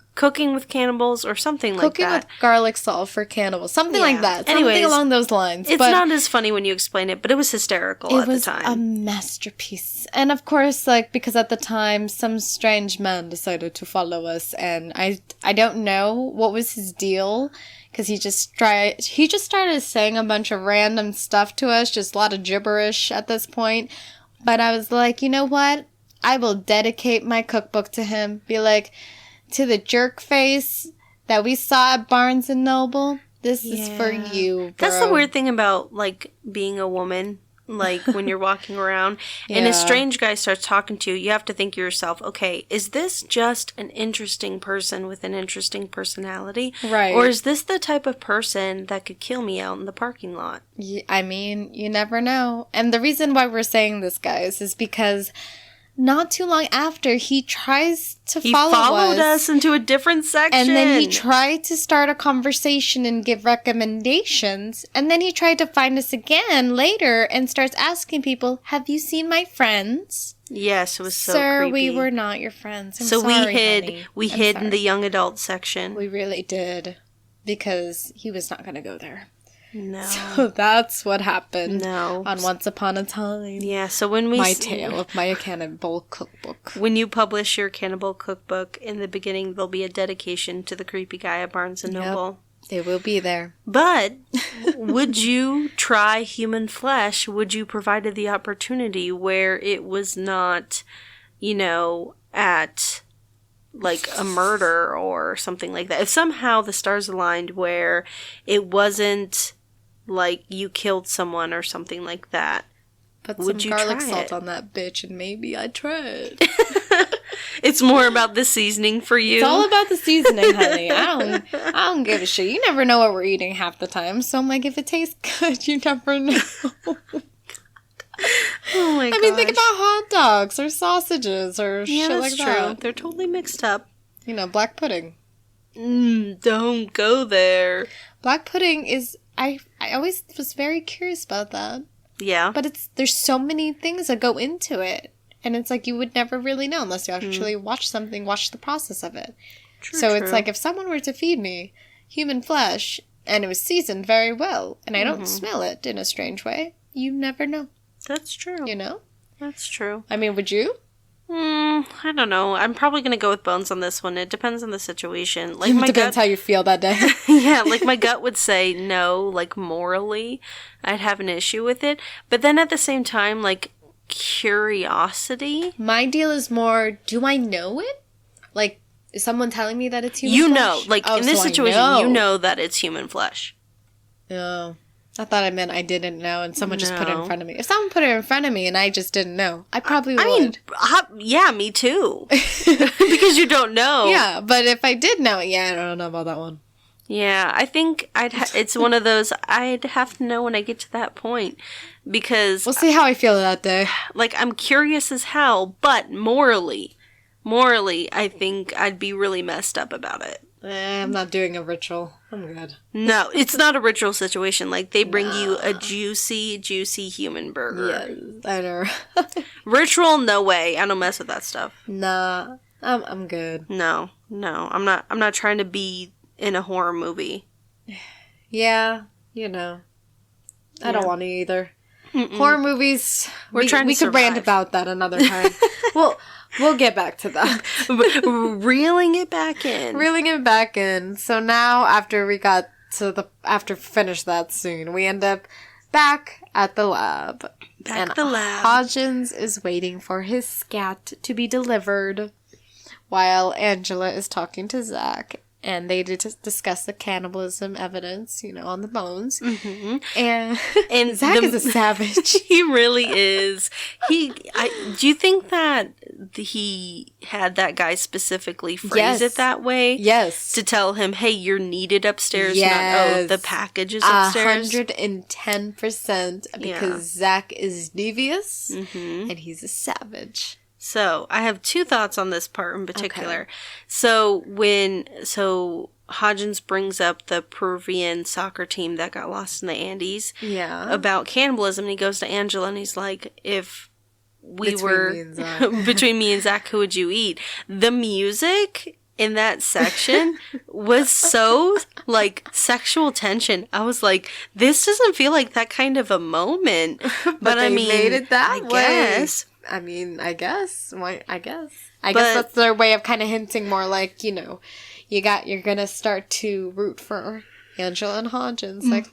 with cannibals or something like that. Cooking with garlic salt for cannibals. Something like that. Anyways, something along those lines. It's not as funny when you explain it, but it was hysterical at the time. It was a masterpiece. And of course, because at the time, some strange man decided to follow us, and I don't know what was his deal, because he just started saying a bunch of random stuff to us, just a lot of gibberish at this point. But I was like, you know what? I will dedicate my cookbook to him. Be like, to the jerk face that we saw at Barnes & Noble, this is for you, bro. That's the weird thing about, being a woman like when you're walking around and a strange guy starts talking to you, you have to think to yourself, okay, is this just an interesting person with an interesting personality? Right. Or is this the type of person that could kill me out in the parking lot? I mean, you never know. And the reason why we're saying this, guys, is because not too long after, he tries to follow us. He followed us into a different section. And then he tried to start a conversation and give recommendations. And then he tried to find us again later and starts asking people, have you seen my friends? Yes, it was so Sir, creepy. we were not your friends. I'm sorry, honey. We hid in the young adult section. We really did. Because he was not going to go there. No. So that's what happened. No. On Once Upon a Time. Yeah, so when we... My tale of my Cannibal cookbook. When you publish your Cannibal cookbook, in the beginning there'll be a dedication to the creepy guy at Barnes & Noble. They will be there. But, would you try human flesh? Would you provided the opportunity where it was not, at... like a murder or something like that? If somehow the stars aligned where it wasn't like you killed someone or something like that, would you garlic salt on that bitch and maybe I'd try it. It's more about the seasoning for you. It's all about the seasoning, honey. I don't give a shit. You never know what we're eating half the time, so I'm like, if it tastes good, you never know. Oh my gosh. I mean, think about hot dogs or sausages or shit like that's that. True. They're totally mixed up. Black pudding. Don't go there. Black pudding is... I always was very curious about that. Yeah. But there's so many things that go into it. And it's like you would never really know unless you actually watch the process of it. True. It's like if someone were to feed me human flesh and it was seasoned very well and I don't smell it in a strange way, you never know. That's true. That's true. I mean, would you? I don't know. I'm probably going to go with bones on this one. It depends on the situation. Like it depends how you feel that day. Yeah, like my gut would say no, like morally, I'd have an issue with it. But then at the same time, like curiosity. My deal is more, do I know it? Like, is someone telling me that it's human flesh? Like in this situation, you know that it's human flesh. Oh. I thought I meant I didn't know and someone just put it in front of me. If someone put it in front of me and I just didn't know, I probably would. I mean, yeah, me too. Because you don't know. Yeah, but if I did know, I don't know about that one. Yeah, I think it's one of those, I'd have to know when I get to that point. Because... we'll see how I feel that day. Like, I'm curious as hell, but morally, I think I'd be really messed up about it. I'm not doing a ritual. I'm good. No, it's not a ritual situation. Like, they bring you a juicy, juicy human burger. Yeah, I know. Ritual, no way. I don't mess with that stuff. Nah, I'm good. No, I'm not trying to be in a horror movie. Yeah, I don't want to either. Mm-mm. Horror movies, we could rant about that another time. We'll get back to that. Reeling it back in. So now, after we got to finished that scene, we end up back at the lab. Hodgins is waiting for his scat to be delivered while Angela is talking to Zack. And they did discuss the cannibalism evidence, on the bones. Mm-hmm. And Zack is a savage. He really is. Do you think that he had that guy specifically phrase it that way? Yes. To tell him, hey, you're needed upstairs, not, the package is upstairs? 110%. Because Zack is devious, and he's a savage. So, I have two thoughts on this part in particular. Okay. So, Hodgins brings up the Peruvian soccer team that got lost in the Andes about cannibalism, and he goes to Angela and he's like, if we between me and Zack, who would you eat? The music in that section was so, sexual tension. I was like, this doesn't feel like that kind of a moment. But I mean, made it that way. Guess. I guess. I guess that's their way of kind of hinting more like, you're gonna start to root for Angela and Hodgins. Like,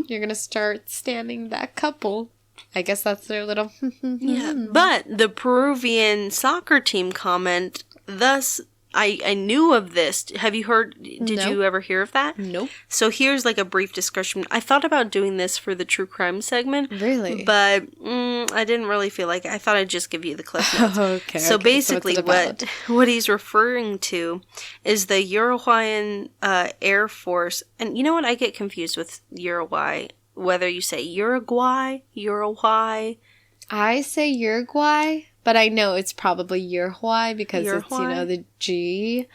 you're gonna start standing that couple. I guess that's their little... Yeah, but the Peruvian soccer team comment thus I knew of this. Have you heard? Did you ever hear of that? Nope. So here's like a brief description. I thought about doing this for the true crime segment. Really? But I didn't really feel like it. I thought I'd just give you the cliff notes. Okay. So basically what he's referring to is the Uruguayan Air Force. And you know what? I get confused with Uruguay. Whether you say Uruguay. I say Uruguay, but I know it's probably Uruguay because it's, the G.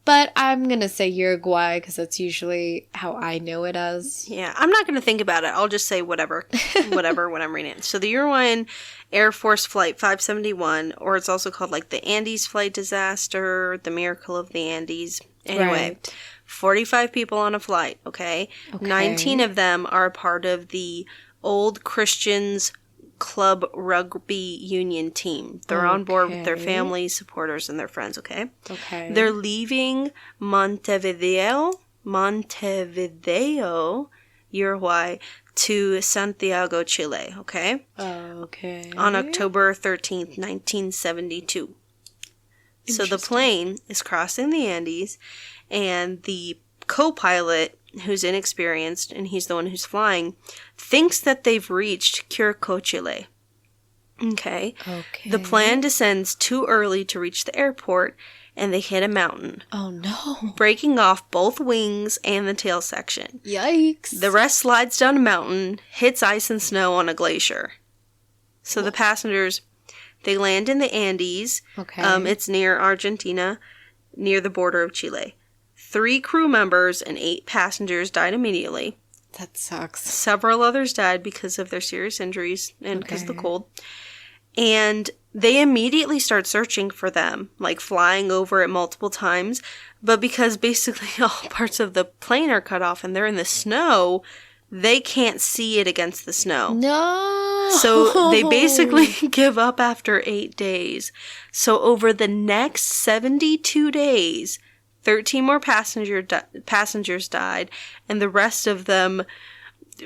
But I'm going to say Uruguay because that's usually how I know it as. Yeah, I'm not going to think about it. I'll just say whatever when I'm reading it. So the Uruguayan Air Force Flight 571, or it's also called like the Andes Flight Disaster, the Miracle of the Andes. Anyway, 45 people on a flight, okay? 19 of them are a part of the Old Christians Club rugby union team. They're on board with their families, supporters, and their friends, okay? Okay. They're leaving Montevideo, Uruguay, to Santiago, Chile, okay? Okay. On October 13th, 1972. So the plane is crossing the Andes, and the co-pilot, who's inexperienced, and he's the one who's flying, thinks that they've reached Curacao, Chile. Okay. The plane descends too early to reach the airport, and they hit a mountain. Oh, no. Breaking off both wings and the tail section. Yikes. The rest slides down a mountain, hits ice and snow on a glacier. So the passengers, they land in the Andes. Okay. It's near Argentina, near the border of Chile. 3 crew members and 8 passengers died immediately. That sucks. Several others died because of their serious injuries and because of the cold. And they immediately start searching for them, like flying over it multiple times. But because basically all parts of the plane are cut off and they're in the snow, they can't see it against the snow. No! So they basically give up after 8 days. So over the next 72 days... 13 more passengers died, and the rest of them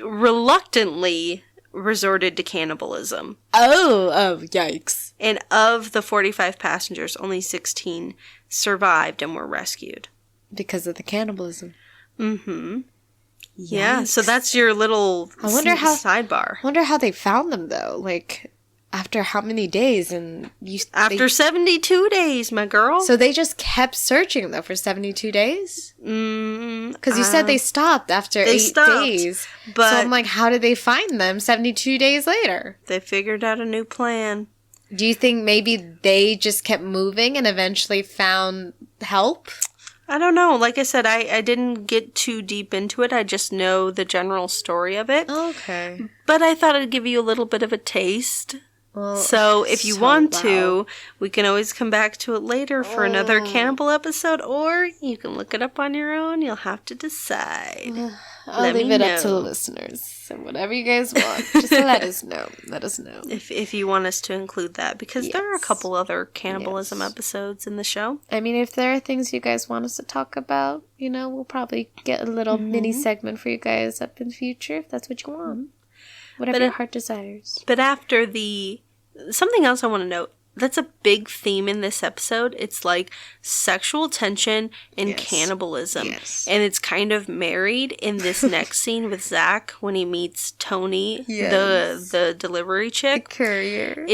reluctantly resorted to cannibalism. Oh, yikes. And of the 45 passengers, only 16 survived and were rescued. Because of the cannibalism. Mm-hmm. Yeah, so that's your little sidebar. I wonder how they found them, though. Like... After how many days? After 72 days, my girl. So they just kept searching, though, for 72 days? Because you said they stopped after 8 days. But so I'm like, how did they find them 72 days later? They figured out a new plan. Do you think maybe they just kept moving and eventually found help? I don't know. Like I said, I didn't get too deep into it. I just know the general story of it. Okay. But I thought I'd give you a little bit of a taste. Well, so if you want to, we can always come back to it later for another Cannibal episode, or you can look it up on your own. You'll have to decide. I'll leave it up to the listeners. So whatever you guys want, just let us know. Let us know. If you want us to include that, because there are a couple other cannibalism episodes in the show. I mean, if there are things you guys want us to talk about, we'll probably get a little mini segment for you guys up in the future, if that's what you want. Whatever your heart desires. But after something else I want to note, that's a big theme in this episode. It's like sexual tension and cannibalism. Yes. And it's kind of married in this next scene with Zack when he meets Toni, the delivery chick. The courier.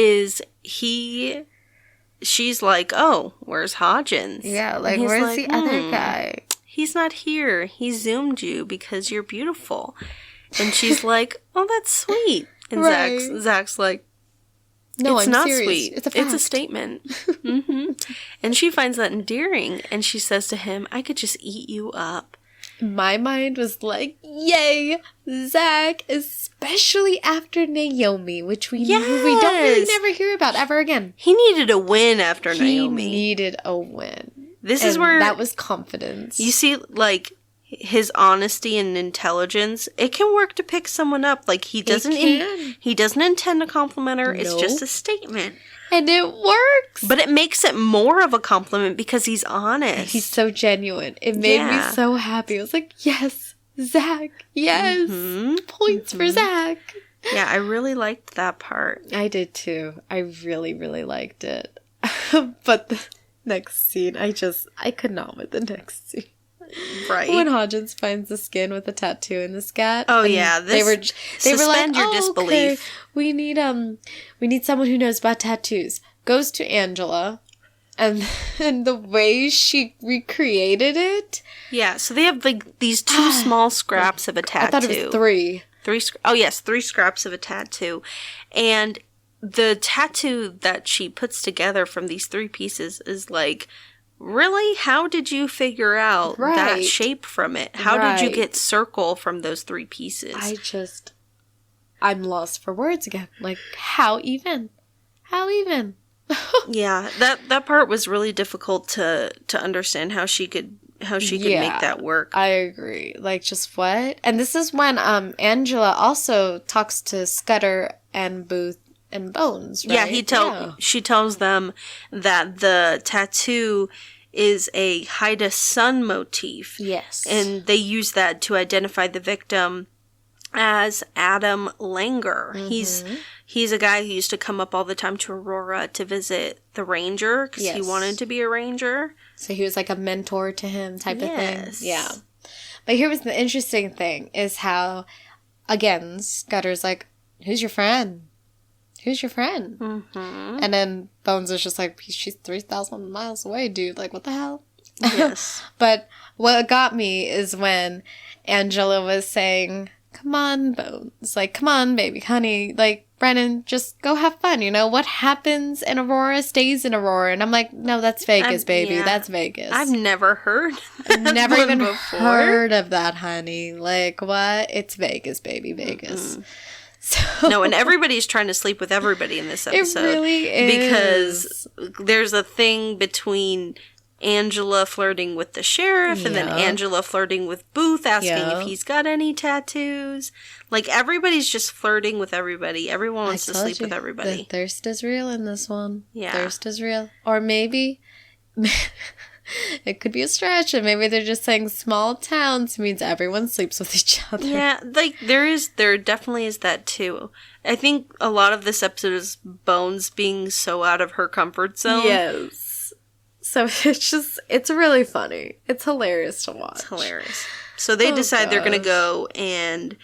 She's like, oh, where's Hodgins? Yeah, like, where's the other guy? He's not here. He zoomed you because you're beautiful. And she's like, oh, that's sweet. And Zack's like, no, it's not serious. Sweet. It's a fact. It's a statement. Mm-hmm. And she finds that endearing. And she says to him, I could just eat you up. My mind was like, yay, Zack, especially after Naomi, which we don't really never hear about ever again. He needed a win after Naomi. He needed a win. This is where... That was confidence. You see, like... his honesty and intelligence, it can work to pick someone up. Like, he doesn't intend to compliment her. It's just a statement. And it works. But it makes it more of a compliment because he's honest. He's so genuine. It made me so happy. I was like, yes, Zack. Yes. Points for Zack. Yeah, I really liked that part. I did too. I really, really liked it. But Next scene. I could not with the next scene. Right. When Hodgins finds the skin with the tattoo in the scat. Oh yeah, they were like, your disbelief. Okay, we need someone who knows about tattoos. Goes to Angela, and the way she recreated it. Yeah, so they have like these 2 small scraps of a tattoo. I thought it was 3. 3 scraps of a tattoo, and the tattoo that she puts together from these 3 pieces is like. Really? How did you figure out that shape from it? How did you get circle from those 3 pieces? I'm lost for words again. Like, how even? How even? Yeah, that part was really difficult to understand how she could make that work. I agree. Like, just what? And this is when Angela also talks to Scutter and Booth and Bones, right? Yeah, she tells them that the tattoo is a Haida sun motif. Yes. And they use that to identify the victim as Adam Langer. Mm-hmm. He's a guy who used to come up all the time to Aurora to visit the ranger because he wanted to be a ranger. So he was like a mentor to him type of thing. Yeah. But here was the interesting thing is how, again, Scutter's like, who's your friend? Who's your friend? Mm-hmm. And then Bones is just like, she's 3,000 miles away, dude. Like, what the hell? Yes. But what got me is when Angela was saying, come on, Bones. Like, come on, baby, honey. Like, Brennan, just go have fun. You know, what happens in Aurora stays in Aurora. And I'm like, no, that's Vegas, baby. Yeah. That's Vegas. I've never heard I've never even heard of that, honey. Like, what? It's Vegas, baby, Vegas. Mm-hmm. So, no, and everybody's trying to sleep with everybody in this episode. It really is. Because there's a thing between Angela flirting with the sheriff and then Angela flirting with Booth, asking if he's got any tattoos. Like, everybody's just flirting with everybody. Everyone wants to sleep with everybody. The thirst is real in this one. Yeah. Thirst is real. Or maybe... it could be a stretch, and maybe they're just saying small towns means everyone sleeps with each other. Yeah, like, there definitely is that, too. I think a lot of this episode is Bones being so out of her comfort zone. Yes. So it's really funny. It's hilarious to watch. It's hilarious. So they decide they're going to go and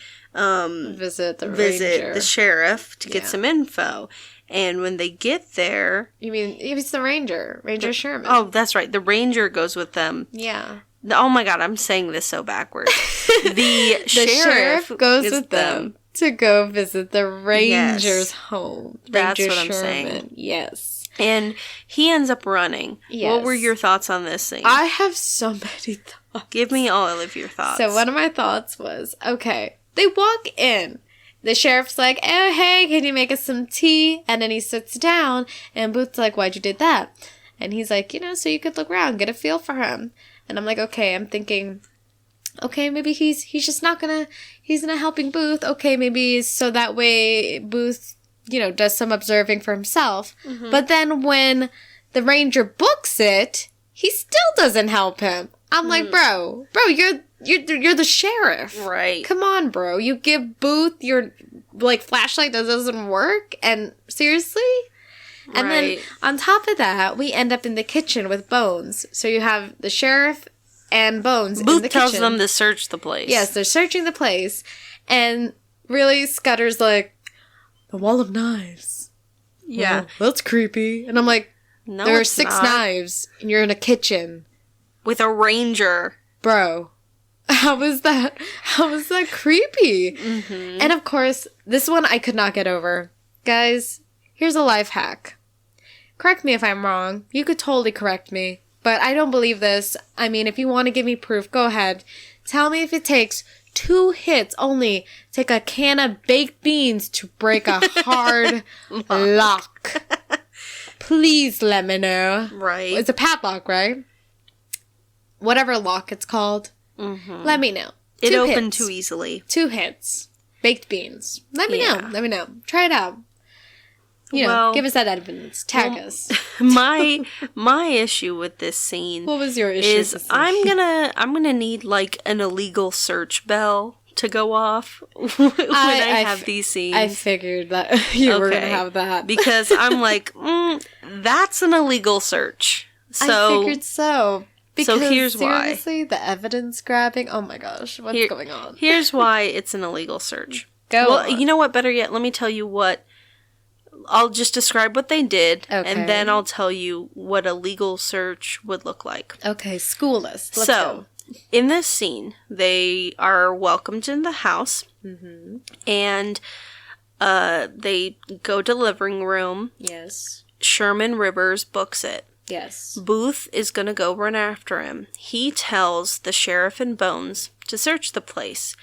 visit the sheriff to get some info. And when they get there... You mean, it's the ranger. Ranger Sherman. Oh, that's right. The ranger goes with them. Yeah. Oh my god, I'm saying this so backwards. The sheriff goes with them to go visit the ranger's home. That's Ranger what I'm Sherman. saying. Yes. And he ends up running. Yes. What were your thoughts on this scene? I have so many thoughts. Give me all of your thoughts. So one of my thoughts was, okay, they walk in. The sheriff's like, oh, hey, can you make us some tea? And then he sits down, and Booth's like, why'd you do that? And he's like, so you could look around, get a feel for him. And I'm like, okay, I'm thinking, okay, maybe he's just not he's not helping Booth. Okay, maybe so that way Booth, does some observing for himself. Mm-hmm. But then when the ranger books it, he still doesn't help him. I'm like, bro, you're the sheriff. Right. Come on, bro. You give Booth your, flashlight that doesn't work? And seriously? And then on top of that, we end up in the kitchen with Bones. So you have the sheriff and Bones in the kitchen. Booth tells them to search the place. Yes, they're searching the place. And really, Scutter's like, the wall of knives. Yeah. Well, that's creepy. And I'm like, no, there are 6 knives, and you're in a kitchen. With a ranger. Bro. How was that? How was that creepy? Mm-hmm. And of course, this one I could not get over. Guys, here's a life hack. Correct me if I'm wrong. You could totally correct me. But I don't believe this. I mean, if you want to give me proof, go ahead. Tell me if it takes 2 hits only. Take a can of baked beans to break a hard lock. Please let me know. Right. It's a padlock, right? Whatever lock it's called. Mm-hmm. Let me know. It opened too easily. 2 hits. Baked beans. Let me know. Let me know. Try it out. Give us that evidence. Tag us. My issue with this scene. What was your issue? Is I'm gonna need an illegal search bell to go off when I have these scenes. I figured that you were gonna have that because I'm like, that's an illegal search. I figured so. Because here's seriously, the evidence grabbing, oh my gosh, what's going on? Here's why it's an illegal search. Go on. You know what, better yet, let me tell you what, I'll just describe what they did, and then I'll tell you what a legal search would look like. Okay, school us. Let's go. In this scene, they are welcomed in the house, and they go to the living room. Yes. Sherman Rivers books it. Yes. Booth is going to go run after him. He tells the sheriff and Bones to search the place.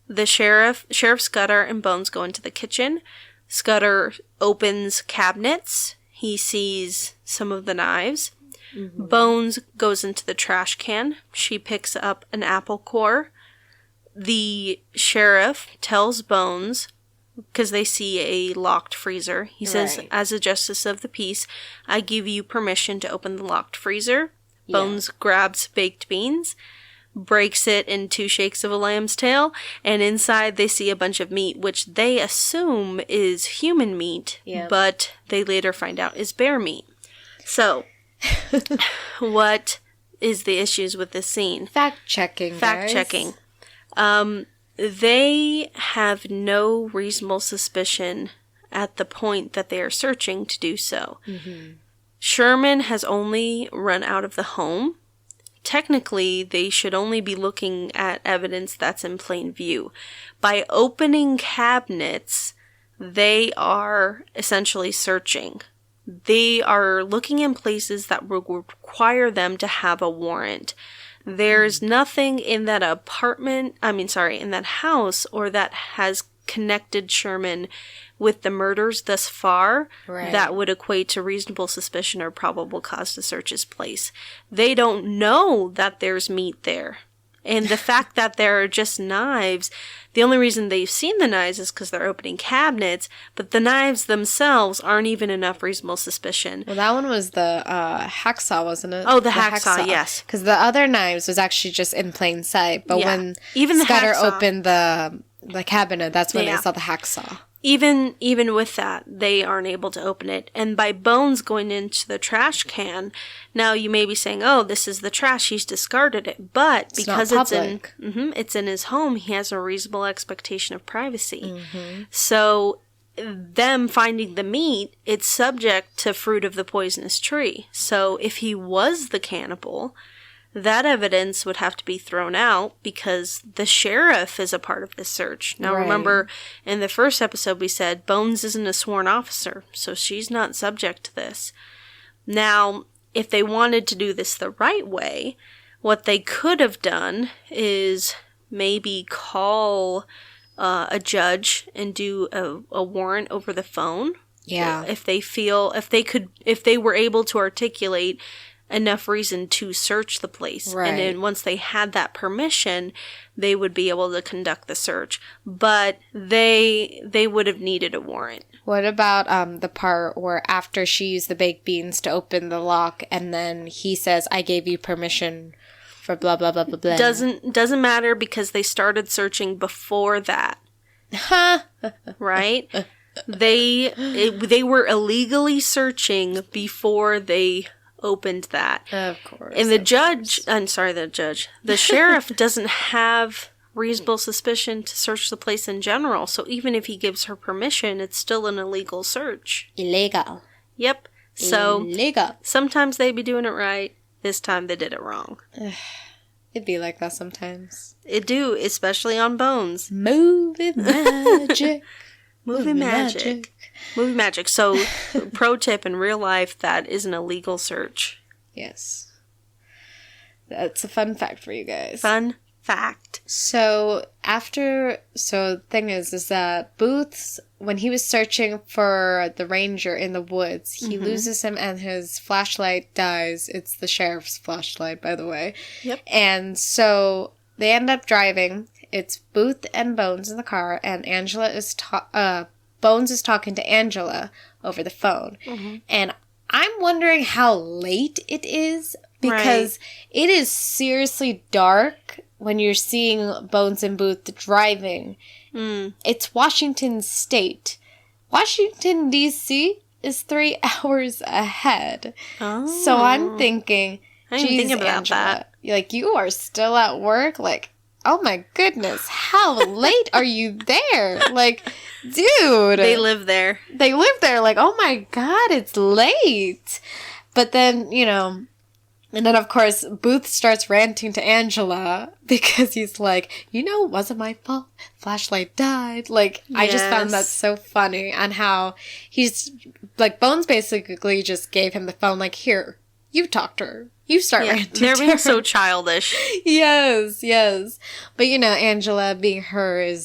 The Sheriff Scutter and Bones go into the kitchen. Scutter opens cabinets. He sees some of the knives. Bones goes into the trash can. She picks up an apple core. The sheriff tells Bones, because they see a locked freezer. He says, as a justice of the peace, I give you permission to open the locked freezer. Bones grabs baked beans, breaks it in 2 shakes of a lamb's tail, and inside they see a bunch of meat, which they assume is human meat, but they later find out is bear meat. So, what is the issues with this scene? Fact-checking, Fact-checking. They have no reasonable suspicion at the point that they are searching to do so. Sherman has only run out of the home. Technically, they should only be looking at evidence that's in plain view. By opening cabinets, they are essentially searching. They are looking in places that will require them to have a warrant. There's nothing in that in that house or that has connected Sherman with the murders thus far that would equate to reasonable suspicion or probable cause to search his place. They don't know that there's meat there. And the fact that there are just knives, the only reason they've seen the knives is because they're opening cabinets, but the knives themselves aren't even enough reasonable suspicion. Well, that one was the hacksaw, wasn't it? Oh, the hacksaw, yes. Because the other knives was actually just in plain sight, but when even Scutter opened the cabinet, that's when they saw the hacksaw. Even with that, they aren't able to open it. And by Bones going into the trash can, now you may be saying, oh, this is the trash, he's discarded it. But because it's in his home, he has a reasonable expectation of privacy. So them finding the meat, it's subject to fruit of the poisonous tree. So if he was the cannibal, that evidence would have to be thrown out because the sheriff is a part of this search. Now, remember, in the first episode we said Bones isn't a sworn officer, so she's not subject to this. Now, if they wanted to do this the right way, what they could have done is maybe call a judge and do a warrant over the phone. Yeah. If they were able to articulate enough reason to search the place. And then once they had that permission, they would be able to conduct the search. But they would have needed a warrant. What about the part where after she used the baked beans to open the lock and then he says, I gave you permission for blah, blah, blah, blah, blah. Doesn't matter because they started searching before that. Right? They were illegally searching before they opened that. Of course. And the sheriff doesn't have reasonable suspicion to search the place in general. So even if he gives her permission, it's still an illegal search. Illegal. Yep. So illegal. Sometimes they be doing it right. This time they did it wrong. It'd be like that sometimes. It do, especially on Bones. Movie magic. Movie magic. So, pro tip, in real life, that is an illegal search. Yes. That's a fun fact for you guys. Fun fact. So, the thing is that Booth's, when he was searching for the ranger in the woods, he loses him and his flashlight dies. It's the sheriff's flashlight, by the way. Yep. And so, they end up driving. It's Booth and Bones in the car, and Bones is talking to Angela over the phone. And I'm wondering how late it is, because it is seriously dark when you're seeing Bones and Booth driving. It's Washington State. Washington, D.C. is 3 hours ahead. Oh. So I'm thinking, I didn't think about Angela, that. like, you are still at work? Like, oh my goodness, how late are you there? Like, dude. They live there. They live there. Like, oh my God, it's late. But then, you know, and then of course, Booth starts ranting to Angela because he's like, you know, it wasn't my fault. Flashlight died. Like, yes. I just found that so funny. And how he's, like, Bones basically just gave him the phone, like, here, you talk to her. You start ranting. They're being so childish. Yes, yes. But, you know, Angela, being her,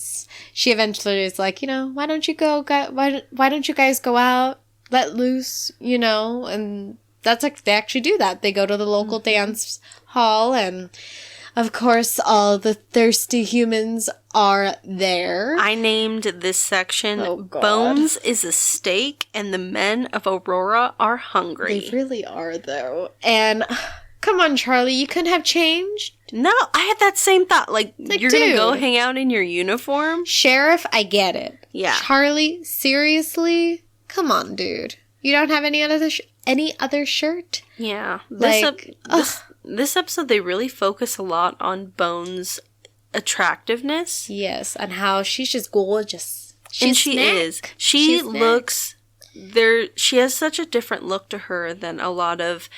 she eventually is like, you know, why don't you guys go out, let loose, you know? And that's like, they actually do that. They go to the local dance hall, and of course, all the thirsty humans are there. I named this section, Bones is a steak, and the men of Aurora are hungry. They really are, though. And, come on, Charlie, you couldn't have changed? No, I had that same thought. Like you're going to go hang out in your uniform? Sheriff, I get it. Yeah. Charlie, seriously? Come on, dude. You don't have any other shirt? Yeah. Like, this episode, they really focus a lot on Bones' attractiveness. Yes, and how she's just gorgeous. She is. She looks... She has such a different look to her than a lot of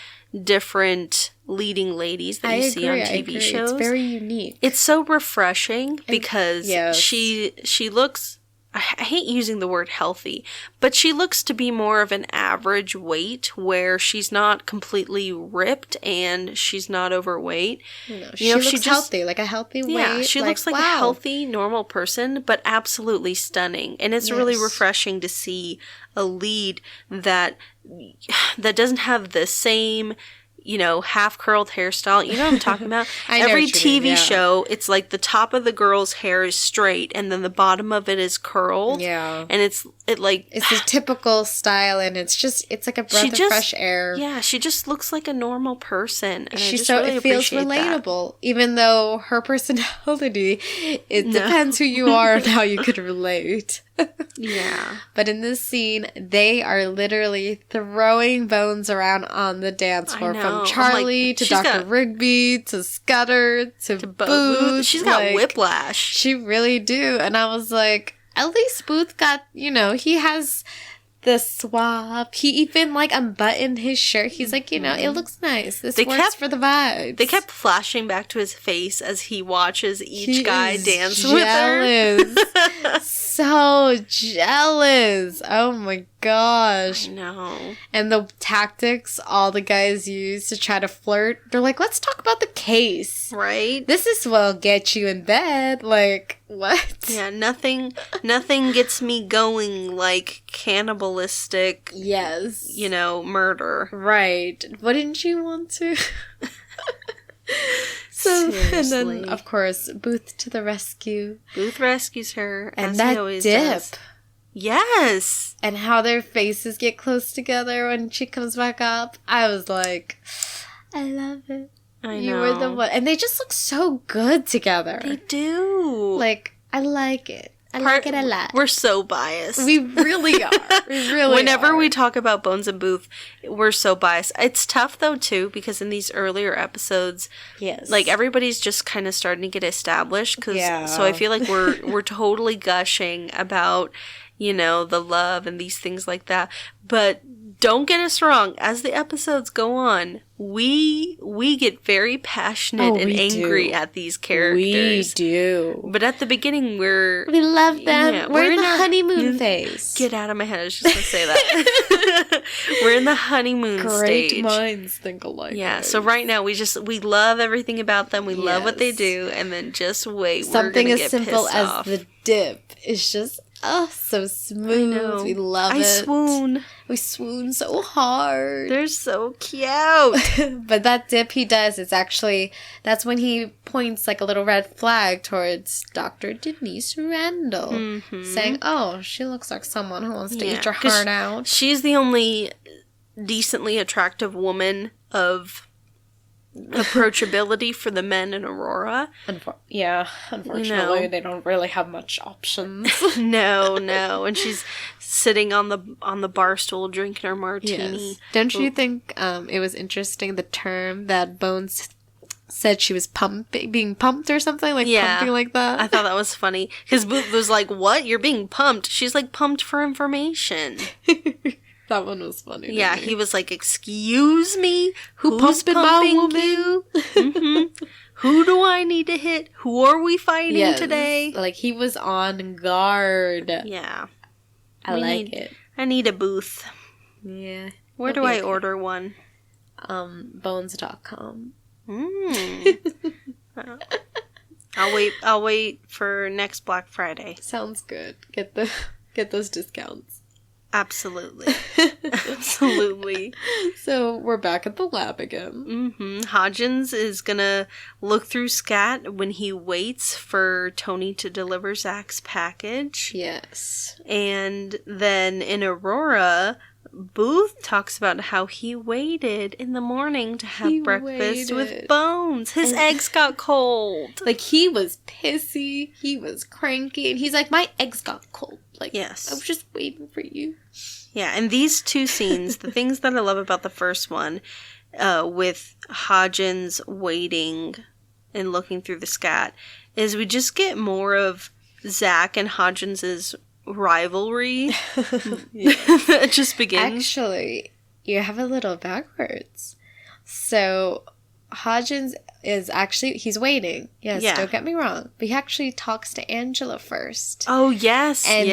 different leading ladies that you see on TV shows. It's very unique. It's so refreshing because she looks... I hate using the word healthy, but she looks to be more of an average weight where she's not completely ripped and she's not overweight. No, she looks healthy, like a healthy weight. Yeah, she looks like a healthy, normal person, but absolutely stunning. And it's really refreshing to see a lead that doesn't have the same... you know, half-curled hairstyle. You know what I'm talking about? Every TV show, it's like the top of the girl's hair is straight, and then the bottom of it is curled. Yeah. And it's the typical style, and it's like a breath of fresh air. Yeah, she just looks like a normal person. And it feels relatable. That. Even though her personality, it depends who you are and how you could relate. Yeah. But in this scene, they are literally throwing Bones around on the dance floor. From Charlie to Dr. Rigby to Scutter to Booth. She's got whiplash. She really do. And I was like, at least Booth got, you know, he has the swap. He even, like, unbuttoned his shirt. He's like, you know, it looks nice. This works for the vibes. They kept flashing back to his face as he watches each guy dance with her. So jealous. Oh my gosh. I know. And the tactics all the guys use to try to flirt, they're like, let's talk about the case. Right? This is what'll get you in bed. Like, what? Yeah, nothing gets me going like cannibalistic, you know, murder. Right. Wouldn't you want to? So, and then, of course, Booth to the rescue. Booth rescues her, and as that he always dip. does. Yes! And how their faces get close together when she comes back up. I was like, I love it. I know. You were the one. And they just look so good together. They do. Like, I like it. I like it a lot. We're so biased. We really are. We really Whenever we talk about Bones and Booth, we're so biased. It's tough, though, too, because in these earlier episodes, like, everybody's just kind of starting to get established. So I feel like we're totally gushing about, you know, the love and these things like that. But don't get us wrong. As the episodes go on, we get very passionate and angry at these characters. We do. But at the beginning, we love them. Yeah, we're in the honeymoon phase. Get out of my head. I was just going to say that. We're in the honeymoon stage. Great minds think alike. Yeah, so right now, we love everything about them. We love what they do. And then just wait. Something as simple as the dip is just... oh, so smooth. We love it. Swoon. We swoon so hard. They're so cute. But that dip he does, that's when he points like a little red flag towards Dr. Denise Randall. Saying, oh, she looks like someone who wants to eat your heart out. She's the only decently attractive woman of approachability for the men in Aurora. Unfortunately, they don't really have much options. No, and she's sitting on the bar stool drinking her martini. Yes. Don't you think it was interesting, the term that Bones said she was being pumped or something? Pumping like that? I thought that was funny. Because Booth was like, what? You're being pumped? She's like, pumped for information. That one was funny. Yeah, he was like, excuse me? Who's pumping you? Mm-hmm. Who do I need to hit? Who are we fighting today? Like, he was on guard. Yeah. I like it. I need a booth. Yeah. Where do I order one? Bones.com. I'll wait for next Black Friday. Sounds good. Get those discounts. Absolutely. Absolutely. So we're back at the lab again. Mm-hmm. Hodgins is gonna look through Scat when he waits for Toni to deliver Zack's package. Yes. And then in Aurora, Booth talks about how he waited in the morning to have breakfast with Bones. His eggs got cold. Like, he was pissy. He was cranky. And he's like, my eggs got cold. Like, yes. I was just waiting for you. Yeah, and these two scenes, the things that I love about the first one, with Hodgins waiting and looking through the Scat, is we just get more of Zack and Hodgins' rivalry. It just begins. Actually, you have a little backwards. So, Hodgins is actually, he's waiting. Yes, don't get me wrong. But he actually talks to Angela first. Oh, yes, and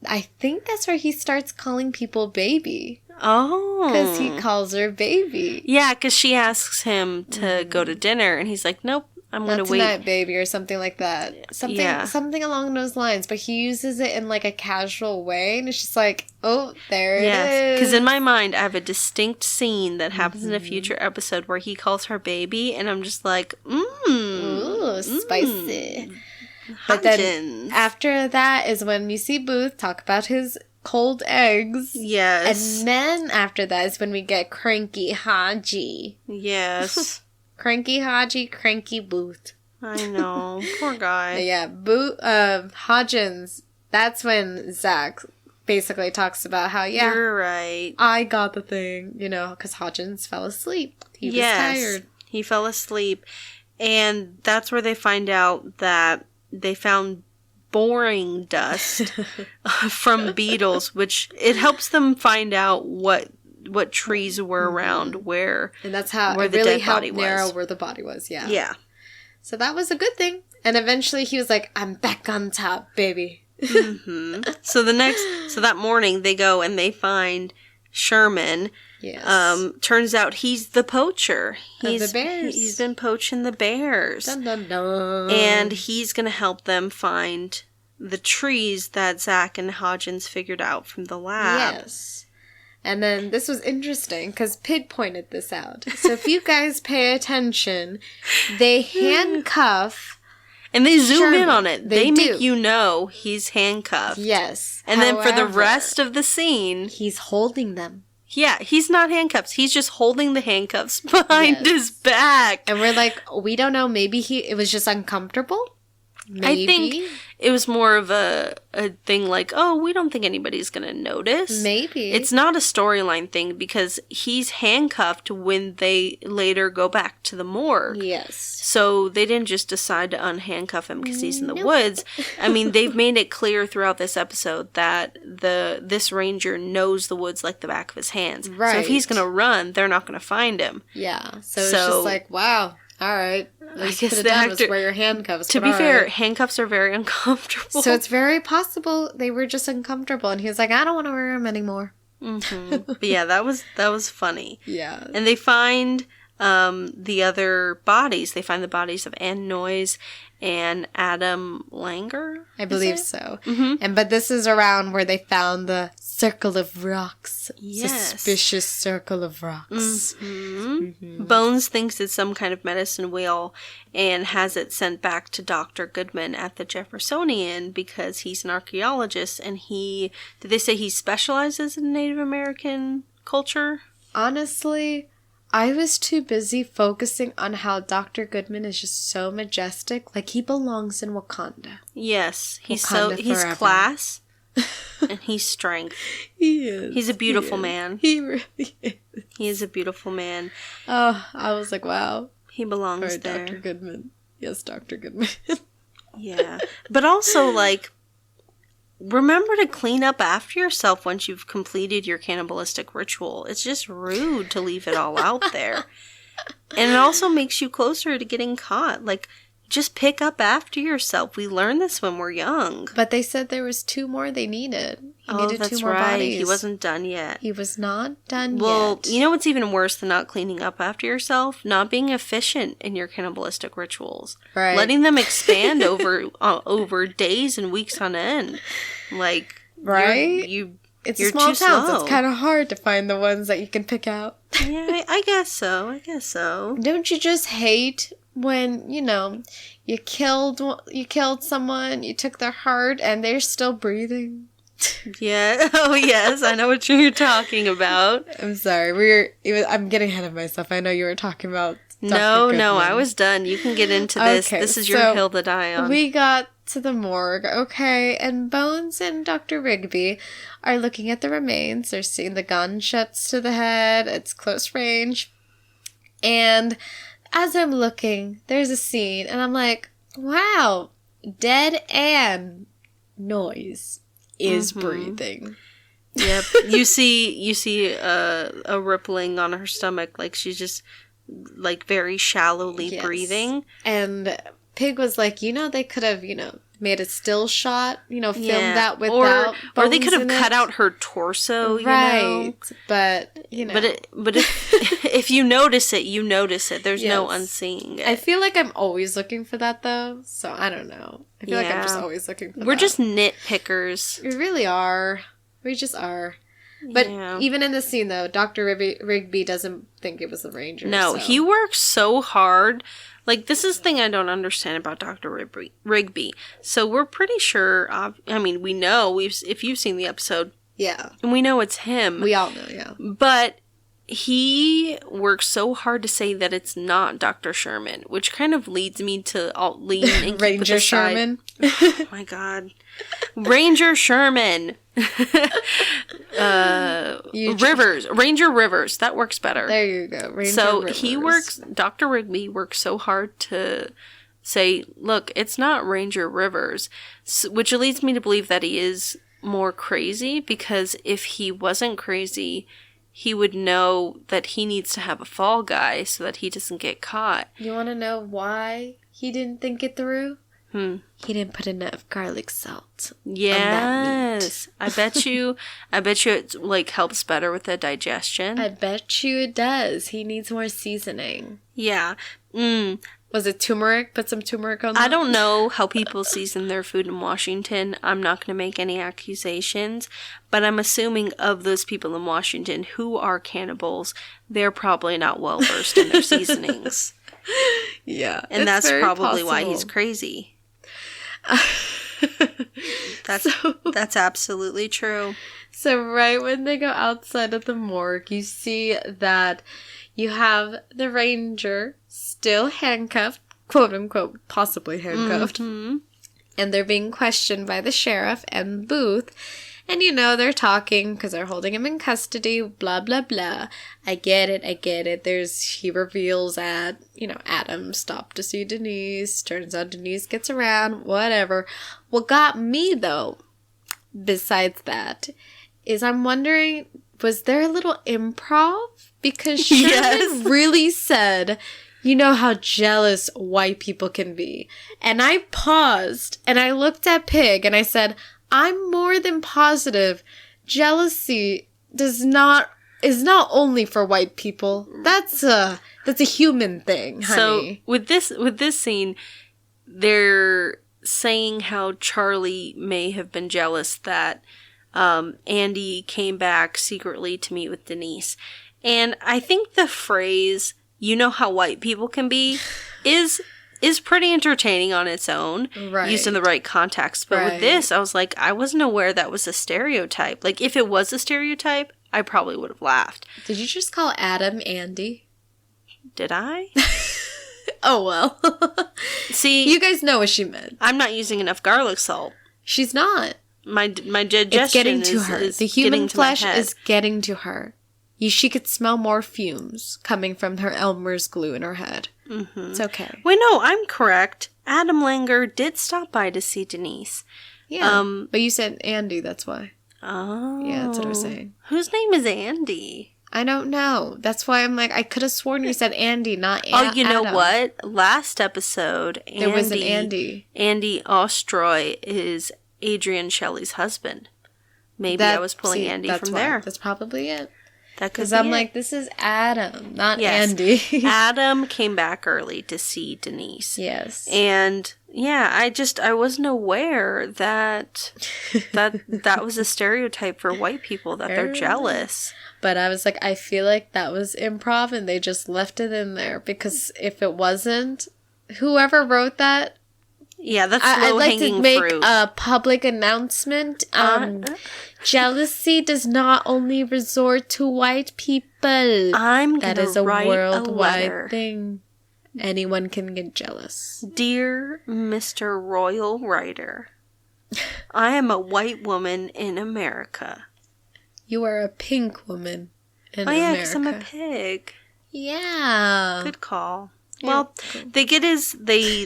I think that's where he starts calling people baby. Oh. Because he calls her baby. Yeah, because she asks him to go to dinner, and he's like, nope, I'm going to wait. Not tonight, baby, or something like that. Something along those lines. But he uses it in, like, a casual way, and it's just like, oh, there it is. Because in my mind, I have a distinct scene that happens in a future episode where he calls her baby, and I'm just like, ooh, spicy. But then after that is when you see Booth talk about his cold eggs. Yes. And then after that is when we get Cranky Haji. Yes. Cranky Haji, Cranky Booth. I know. Poor guy. Yeah. Hodgins, that's when Zack basically talks about how, you're right. I got the thing, because Hodgins fell asleep. He was tired. He fell asleep. And that's where they find out that they found boring dust from beetles, which it helps them find out what trees were around where, and that's how it really helped narrow where the body was. Yeah. So that was a good thing. And eventually he was like, I'm back on top, baby. Mm-hmm. So that morning they go and they find Sherman. Yes. Turns out he's the poacher. The bears. He's been poaching the bears. Dun, dun, dun. And he's going to help them find the trees that Zack and Hodgins figured out from the lab. Yes. And then this was interesting because Pig pointed this out. So if you guys pay attention, they handcuff and they zoom Sherman. In on it. They make you know he's handcuffed. Yes. And then for the rest of the scene, he's holding them. Yeah, he's not handcuffed. He's just holding the handcuffs behind his back. And we're like, we don't know. Maybe it was just uncomfortable. Maybe. I think it was more of a thing like, oh, we don't think anybody's going to notice. Maybe. It's not a storyline thing because he's handcuffed when they later go back to the morgue. Yes. So they didn't just decide to unhandcuff him because he's in the woods. I mean, they've made it clear throughout this episode that this ranger knows the woods like the back of his hands. Right. So if he's going to run, they're not going to find him. Yeah. So it's just like, wow. All right. I guess the actor, wear your handcuffs. To be fair, handcuffs are very uncomfortable. So it's very possible they were just uncomfortable, and he was like, "I don't want to wear them anymore." Mm-hmm. But yeah, that was funny. Yeah. And they find the other bodies. They find the bodies of Ann Noyes and Adam Langer. I believe so. Mm-hmm. But this is around where they found the circle of rocks. Yes. Suspicious circle of rocks. Mm-hmm. Mm-hmm. Bones thinks it's some kind of medicine wheel and has it sent back to Dr. Goodman at the Jeffersonian because he's an archaeologist and did they say he specializes in Native American culture? Honestly, I was too busy focusing on how Dr. Goodman is just so majestic. Like, he belongs in Wakanda. Yes. He's class and he's strength. He is. He's a beautiful man. He really is. He is a beautiful man. Oh, I was like, wow. He belongs there. Dr. Goodman. Yes, Dr. Goodman. Yeah. But also, like, remember to clean up after yourself once you've completed your cannibalistic ritual. It's just rude to leave it all out there. And it also makes you closer to getting caught. Like, just pick up after yourself. We learned this when we're young. But they said there was 2 more they needed. He needed that's 2 more right. bodies. He wasn't done yet. He was not done yet. Well, you know what's even worse than not cleaning up after yourself? Not being efficient in your cannibalistic rituals. Right. Letting them expand over days and weeks on end. Like, right? It's a small town, so it's kind of hard to find the ones that you can pick out. Yeah, I guess so. Don't you just hate when, you killed someone, you took their heart, and they're still breathing? Yeah. Oh, yes. I know what you're talking about. I'm sorry. I'm getting ahead of myself. I know you were talking about No, I was done. You can get into this. Okay, this is your hill to die on. We got to the morgue, okay, and Bones and Dr. Rigby are looking at the remains. They're seeing the gunshots to the head. It's close range. And as I'm looking, there's a scene, and I'm like, wow, dead and noise is breathing. Yep. You see a rippling on her stomach, like she's just like very shallowly breathing. And Pig was like, they could have, made a still shot, filmed that without or they could have cut out her torso, right. But But if you notice it, you notice it. There's no unseeing it. I feel like I'm always looking for that, though. So I don't know. I feel like I'm just always looking for that. We're just nitpickers. We really are. We just are. But even in this scene, though, Dr. Rigby doesn't think it was the Ranger. No, he works so hard. Like, this is the thing I don't understand about Dr. Rigby. So we're pretty sure, we know, if you've seen the episode. Yeah. And we know it's him. We all know, yeah. But he works so hard to say that it's not Dr. Sherman, which kind of leads me to lean and Ranger Sherman. Oh my God. Ranger Sherman. Ranger Rivers. That works better. There you go. Rivers. Dr. Rigby works so hard to say, look, it's not Ranger Rivers, which leads me to believe that he is more crazy, because if he wasn't crazy, he would know that he needs to have a fall guy so that he doesn't get caught. You want to know why he didn't think it through? He didn't put enough garlic salt. Yes. I bet you it like helps better with the digestion. I bet you it does. He needs more seasoning. Yeah. Was it turmeric? Put some turmeric on that? I don't know how people season their food in Washington. I'm not going to make any accusations, but I'm assuming of those people in Washington who are cannibals, they're probably not well versed in their seasonings. Yeah. And that's probably why he's crazy. That's absolutely true. So right when they go outside of the morgue, you see that you have the Ranger still handcuffed, quote unquote, possibly handcuffed. Mm-hmm. And they're being questioned by the sheriff and Booth. And, they're talking because they're holding him in custody, blah, blah, blah. I get it. He reveals that, Adam stopped to see Denise. Turns out Denise gets around, whatever. What got me, though, besides that, is I'm wondering, was there a little improv? Because Sherman really said, you know how jealous white people can be. And I paused, and I looked at Pig, and I said, I'm more than positive jealousy is not only for white people. That's a human thing, honey. So with this scene, they're saying how Charlie may have been jealous that Andy came back secretly to meet with Denise. And I think the phrase, you know how white people can be, is pretty entertaining on its own, used in the right context. But with this, I was like, I wasn't aware that was a stereotype. Like, if it was a stereotype, I probably would have laughed. Did you just call Adam Andy? Did I? Oh, well. See, you guys know what she meant. I'm not using enough garlic salt. She's not. My digestion it's getting to her. The human flesh is getting to her. She could smell more fumes coming from her Elmer's glue in her head. Mm-hmm. It's okay. Wait, no, I'm correct. Adam Langer did stop by to see Denise. Yeah, but you said Andy, that's why. Oh. Yeah, that's what I was saying. Whose name is Andy? I don't know. That's why I'm like, I could have sworn you said Andy, not Adam. Oh, you know Adam. What? Last episode, there was an Andy. Andy Ostroy is Adrian Shelley's husband. Maybe I was pulling Andy from there. That's probably it. Because I'm like, this is Adam, not Andy. Adam came back early to see Denise. Yes. And yeah, I wasn't aware that was a stereotype for white people, that they're jealous. But I was like, I feel like that was improv and they just left it in there, because if it wasn't, whoever wrote that, yeah, that's low-hanging fruit. I'd like to make a public announcement. Jealousy does not only resort to white people. That is a worldwide thing. Anyone can get jealous. Dear Mr. Royal Writer, I am a white woman in America. You are a pink woman in America. Oh yeah, because I'm a pig. Yeah. Good call. Well, they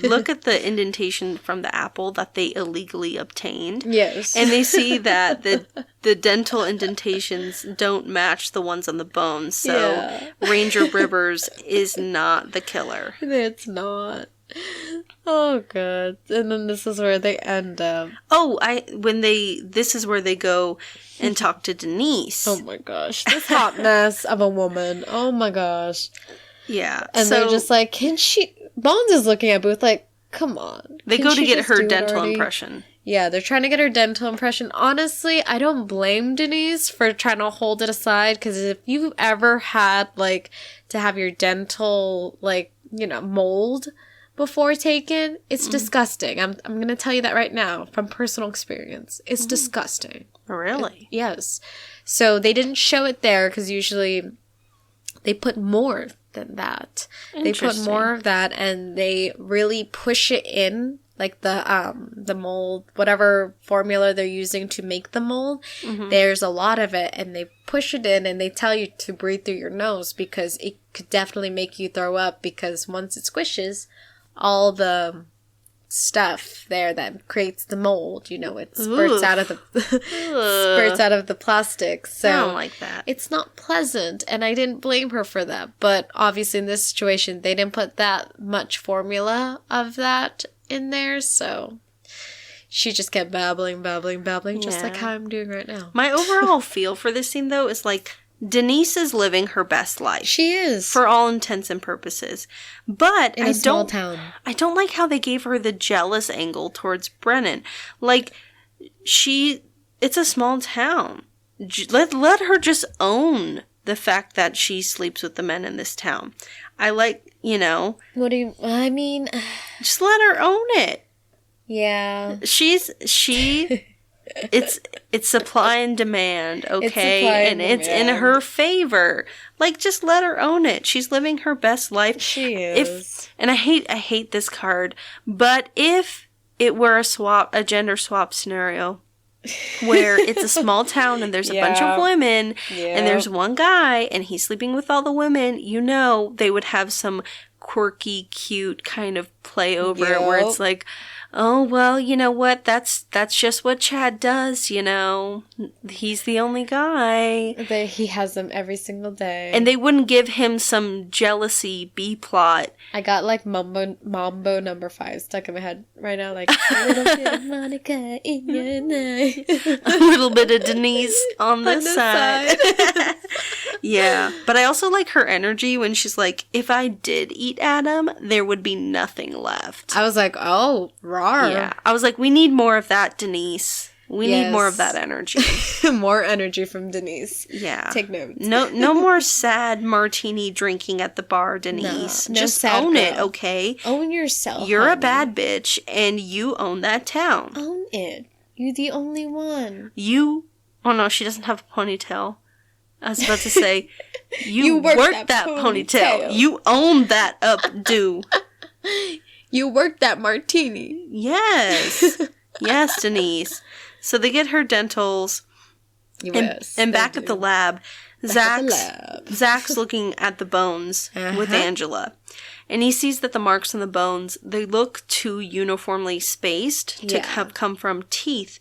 look at the indentation from the apple that they illegally obtained. Yes. And they see that the dental indentations don't match the ones on the bones. So Ranger Rivers is not the killer. It's not. Oh, God. And then this is where they end up. Oh, this is where they go and talk to Denise. Oh, my gosh. This hot mess of a woman. Oh, my gosh. Yeah. And they're just like, Bones is looking at Booth like, come on. They go to get her dental impression. Yeah, they're trying to get her dental impression. Honestly, I don't blame Denise for trying to hold it aside, because if you've ever had, like, to have your dental, like, mold before taken, it's disgusting. I'm going to tell you that right now from personal experience. It's disgusting. Really? Yes. So they didn't show it there, because usually they put more than that. They put more of that, and they really push it in, like the mold, whatever formula they're using to make the mold. Mm-hmm. There's a lot of it, and they push it in, and they tell you to breathe through your nose, because it could definitely make you throw up, because once it squishes, all the stuff there that creates the mold, it spurts out of the plastic. So I don't like that. It's not pleasant, and I didn't blame her for that. But obviously in this situation, they didn't put that much formula of that in there, so she just kept babbling, just like how I'm doing right now. My overall feel for this scene, though, is like, Denise is living her best life. She is. For all intents and purposes. But in a small town. I don't like how they gave her the jealous angle towards Brennan. Like, it's a small town. Let her just own the fact that she sleeps with the men in this town. I like, What do you, I mean. Just let her own it. Yeah. It's supply and demand, okay? It's in her favor. Like, just let her own it. She's living her best life. She is. And I hate this card, but if it were a gender swap scenario where it's a small town and there's a bunch of women and there's one guy and he's sleeping with all the women, they would have some quirky, cute kind of play over it where it's like, oh, well, you know what? That's just what Chad does, He's the only guy. He has them every single day. And they wouldn't give him some jealousy B-plot. I got, like, Mambo number 5 stuck in my head right now. Like, a little bit of Monica in your night. A little bit of Denise on the side. Yeah. But I also like her energy when she's like, if I did eat Adam, there would be nothing left. I was like, oh, rawr. Yeah. I was like, we need more of that, Denise. We need more of that energy. More energy from Denise. Yeah. Take notes. No more sad martini drinking at the bar, Denise. No just sad own girl. it, okay? Own yourself. You're honey. a bad bitch, and you own that town. Own it. You're the only one. Oh no, she doesn't have a ponytail. I was about to say, you worked that ponytail. You owned that updo. You worked that martini. Yes. Yes, Denise. So they get her dentals. Yes. And back at the lab, Zack's looking at the bones with Angela. And he sees that the marks on the bones, they look too uniformly spaced to have come from teeth.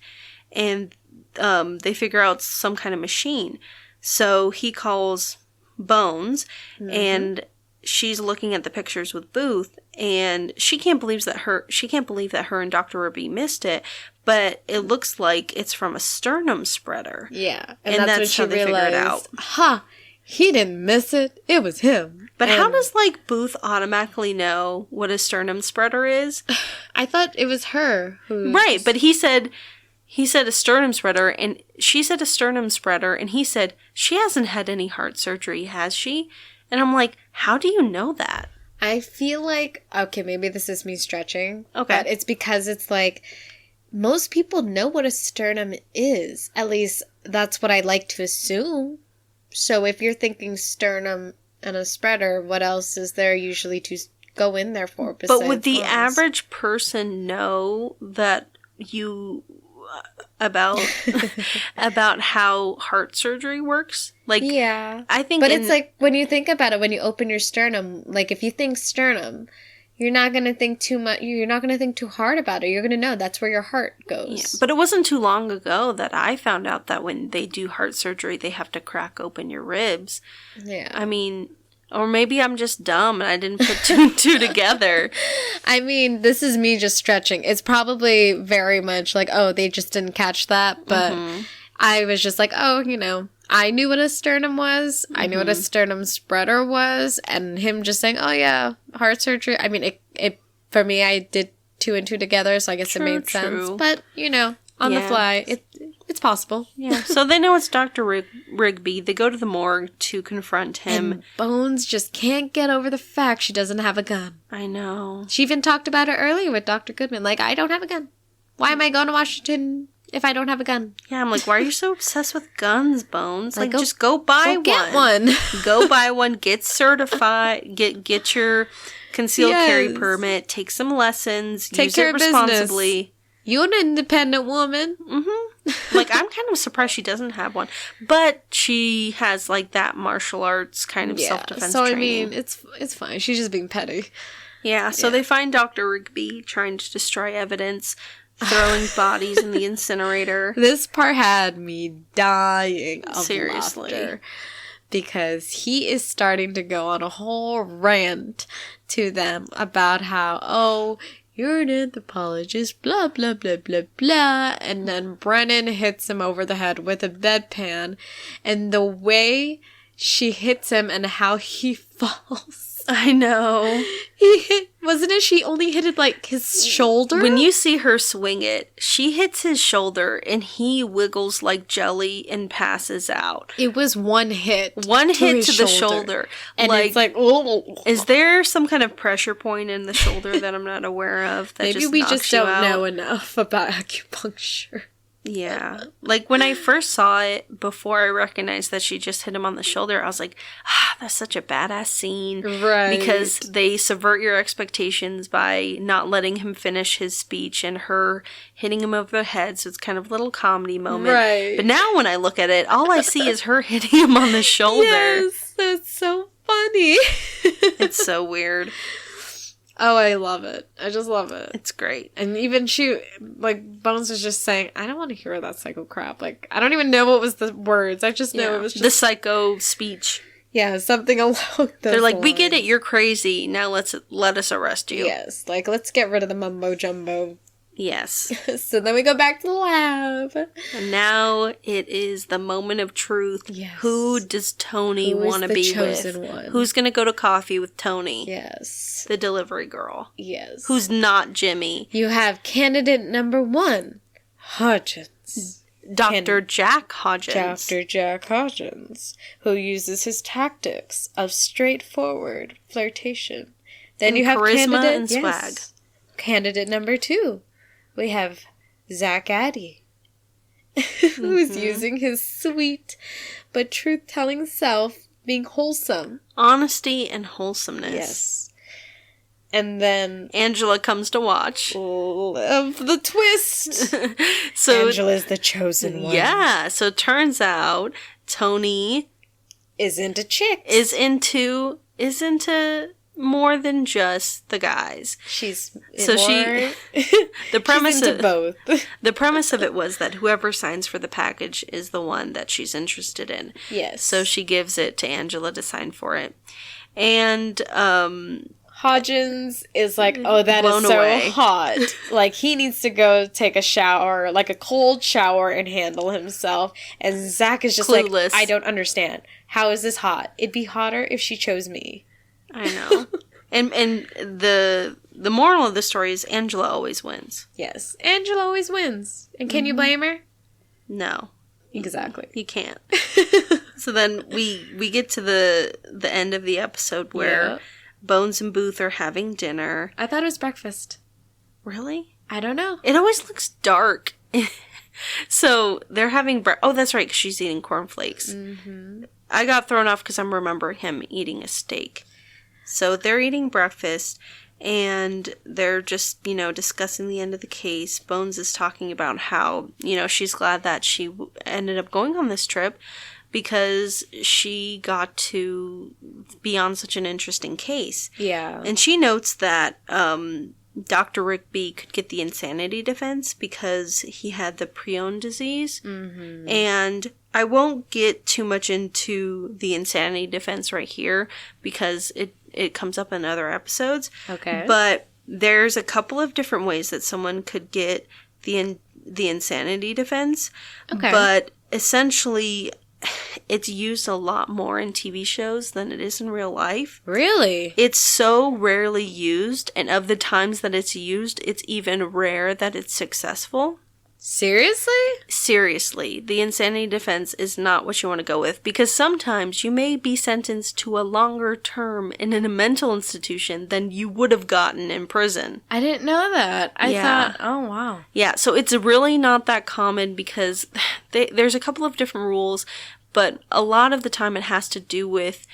And they figure out some kind of machine. So he calls Bones, and she's looking at the pictures with Booth, and she can't believe that her and Dr. Ruby missed it, but it looks like it's from a sternum spreader. Yeah, and that's how they figured it out. He didn't miss it. It was him. But how does, Booth automatically know what a sternum spreader is? I thought it was her who... Right, but he said a sternum spreader, and she said a sternum spreader, and he said, she hasn't had any heart surgery, has she? And I'm like, how do you know that? I feel like, okay, maybe this is me stretching. Okay. But it's because it's most people know what a sternum is. At least that's what I like to assume. So if you're thinking sternum and a spreader, what else is there usually to go in there for besides But would the bones? average person know that about how heart surgery works? Yeah. I think But it's when you think about it, when you open your sternum, if you think sternum, you're not going to think too much, you're not going to think too hard about it. You're going to know that's where your heart goes. Yeah, but it wasn't too long ago that I found out that when they do heart surgery, they have to crack open your ribs. Yeah. I mean, or maybe I'm just dumb and I didn't put two and two together. I mean, this is me just stretching. It's probably very much they just didn't catch that. But I was just I knew what a sternum was. I knew what a sternum spreader was. And him just saying, oh, yeah, heart surgery. I mean, it for me, I did two and two together, so I guess it made sense. But, on the fly, it's possible. Yeah. So they know it's Dr. Rigby. They go to the morgue to confront him. And Bones just can't get over the fact she doesn't have a gun. I know. She even talked about it earlier with Dr. Goodman. I don't have a gun. Why am I going to Washington if I don't have a gun? Yeah, I'm why are you so obsessed with guns, Bones? Just go buy one. Get one. Go buy one. Get certified. Get your concealed carry permit. Take some lessons. Take care of responsibly. Business. You're an independent woman. I'm kind of surprised she doesn't have one. But she has, that martial arts kind of self-defense training. I mean, it's fine. She's just being petty. Yeah, so they find Dr. Rigby trying to destroy evidence, throwing bodies in the incinerator. This part had me dying of laughter. Because he is starting to go on a whole rant to them about how, you're an anthropologist, blah, blah, blah, blah, blah. And then Brennan hits him over the head with a bedpan. And the way she hits him and how he falls. I know. Wasn't it she only hit it his shoulder? When you see her swing it, she hits his shoulder and he wiggles like jelly and passes out. It was one hit. One hit to the shoulder. And it's oh. Is there some kind of pressure point in the shoulder that I'm not aware of? That Maybe we just don't know enough about acupuncture. Yeah. When I first saw it, before I recognized that she just hit him on the shoulder, I was like, that's such a badass scene. Right. Because they subvert your expectations by not letting him finish his speech and her hitting him over the head, so it's kind of a little comedy moment. Right. But now when I look at it, all I see is her hitting him on the shoulder. Yes, that's so funny. It's so weird. Oh, I love it. I just love it. It's great. And even she, Bones was just saying, I don't want to hear that psycho crap. I don't even know what was the words. I just know it was just... The psycho speech. Yeah, something along those They're lines. we get it, you're crazy. Now let us arrest you. Yes, let's get rid of the mumbo-jumbo. Yes. So then we go back to the lab. And now it is the moment of truth. Yes. Who does Toni want to be with? One? Who's going to go to coffee with Toni? Yes. The delivery girl. Yes. Who's not Jimmy? You have candidate number 1, Hodgins. Dr. Jack Hodgins. Dr. Jack Hodgins, who uses his tactics of straightforward flirtation. Then and you have charisma candidate, and swag. Candidate number 2. We have Zack Addy, who's using his sweet but truth-telling self being wholesome. Honesty and wholesomeness. Yes. And then Angela comes to watch. Of the twist. So Angela's the chosen one. Yeah. So it turns out Toni isn't a chick. Is into more than just the guys. She's the premise she's into both. The premise of it was that whoever signs for the package is the one that she's interested in. Yes. So she gives it to Angela to sign for it. And Hodgins is like, oh, that is so away. Hot. Like, he needs to go take a shower, like a cold shower, and handle himself. And Zack is just clueless. Like, I don't understand. How is this hot? It'd be hotter if she chose me. I know. and the moral of the story is Angela always wins. Yes. Angela always wins. And can you blame her? No. Exactly. You can't. So then we get to the end of the episode where Bones and Booth are having dinner. I thought it was breakfast. Really? I don't know. It always looks dark. So they're having oh, that's right, 'cause she's eating cornflakes. Mm-hmm. I got thrown off because I remember him eating a steak. So they're eating breakfast, and they're just, discussing the end of the case. Bones is talking about how, she's glad that she ended up going on this trip because she got to be on such an interesting case. Yeah. And she notes that Dr. Rick B could get the insanity defense because he had the prion disease. Mm-hmm. And I won't get too much into the insanity defense right here because it comes up in other episodes. Okay. But there's a couple of different ways that someone could get the insanity defense. Okay. But essentially, it's used a lot more in TV shows than it is in real life. Really? It's so rarely used, and of the times that it's used, it's even rare that it's successful. Seriously? Seriously. The insanity defense is not what you want to go with, because sometimes you may be sentenced to a longer term in a mental institution than you would have gotten in prison. I didn't know that. I thought, oh, wow. Yeah, so it's really not that common because there's a couple of different rules, but a lot of the time it has to do with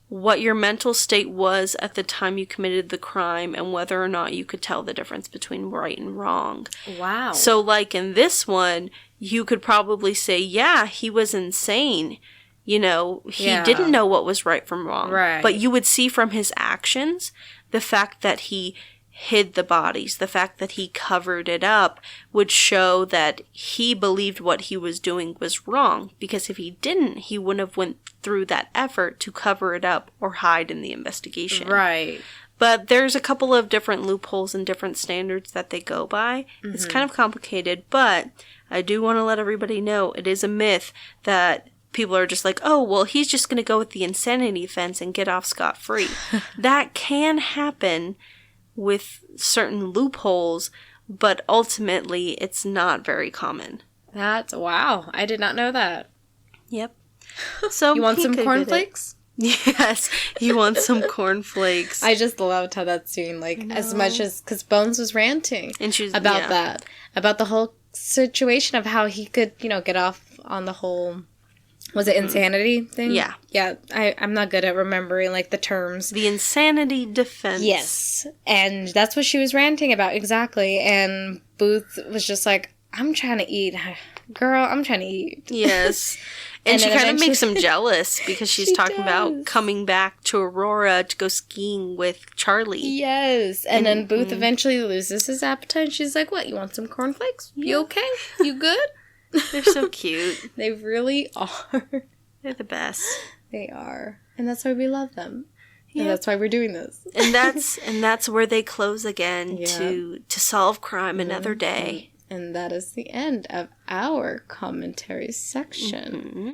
what your mental state was at the time you committed the crime and whether or not you could tell the difference between right and wrong. Wow. So like in this one, you could probably say, yeah, he was insane. He didn't know what was right from wrong. Right. But you would see from his actions the fact that he hid the bodies, the fact that he covered it up would show that he believed what he was doing was wrong, because if he didn't, he wouldn't have went through that effort to cover it up or hide in the investigation. Right. But there's a couple of different loopholes and different standards that they go by. Mm-hmm. It's kind of complicated, but I do want to let everybody know it is a myth that people are just like, oh, well, he's just going to go with the insanity defense and get off scot-free. That can happen with certain loopholes, but ultimately it's not very common. That's, wow. I did not know that. Yep. So you want some cornflakes? Yes, you want some cornflakes. I just loved how that scene, as much as, because Bones was ranting and she's, about that, about the whole situation of how he could, get off on the whole, was it insanity thing? Yeah. Yeah, I'm not good at remembering, the terms. The insanity defense. Yes, and that's what she was ranting about, exactly, and Booth was just like, I'm trying to eat. Girl, I'm trying to eat. Yes. And she kind of makes him jealous because she's talking about coming back to Aurora to go skiing with Charlie. Yes. And then Booth eventually loses his appetite. She's like, what, you want some cornflakes? Yeah. You okay? You good? They're so cute. They really are. They're the best. They are. And that's why we love them. Yeah. And that's why we're doing this. And that's where they close again to solve crime another day. And that is the end of our commentary section. Mm-hmm.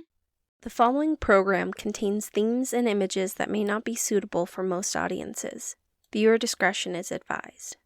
The following program contains themes and images that may not be suitable for most audiences. Viewer discretion is advised.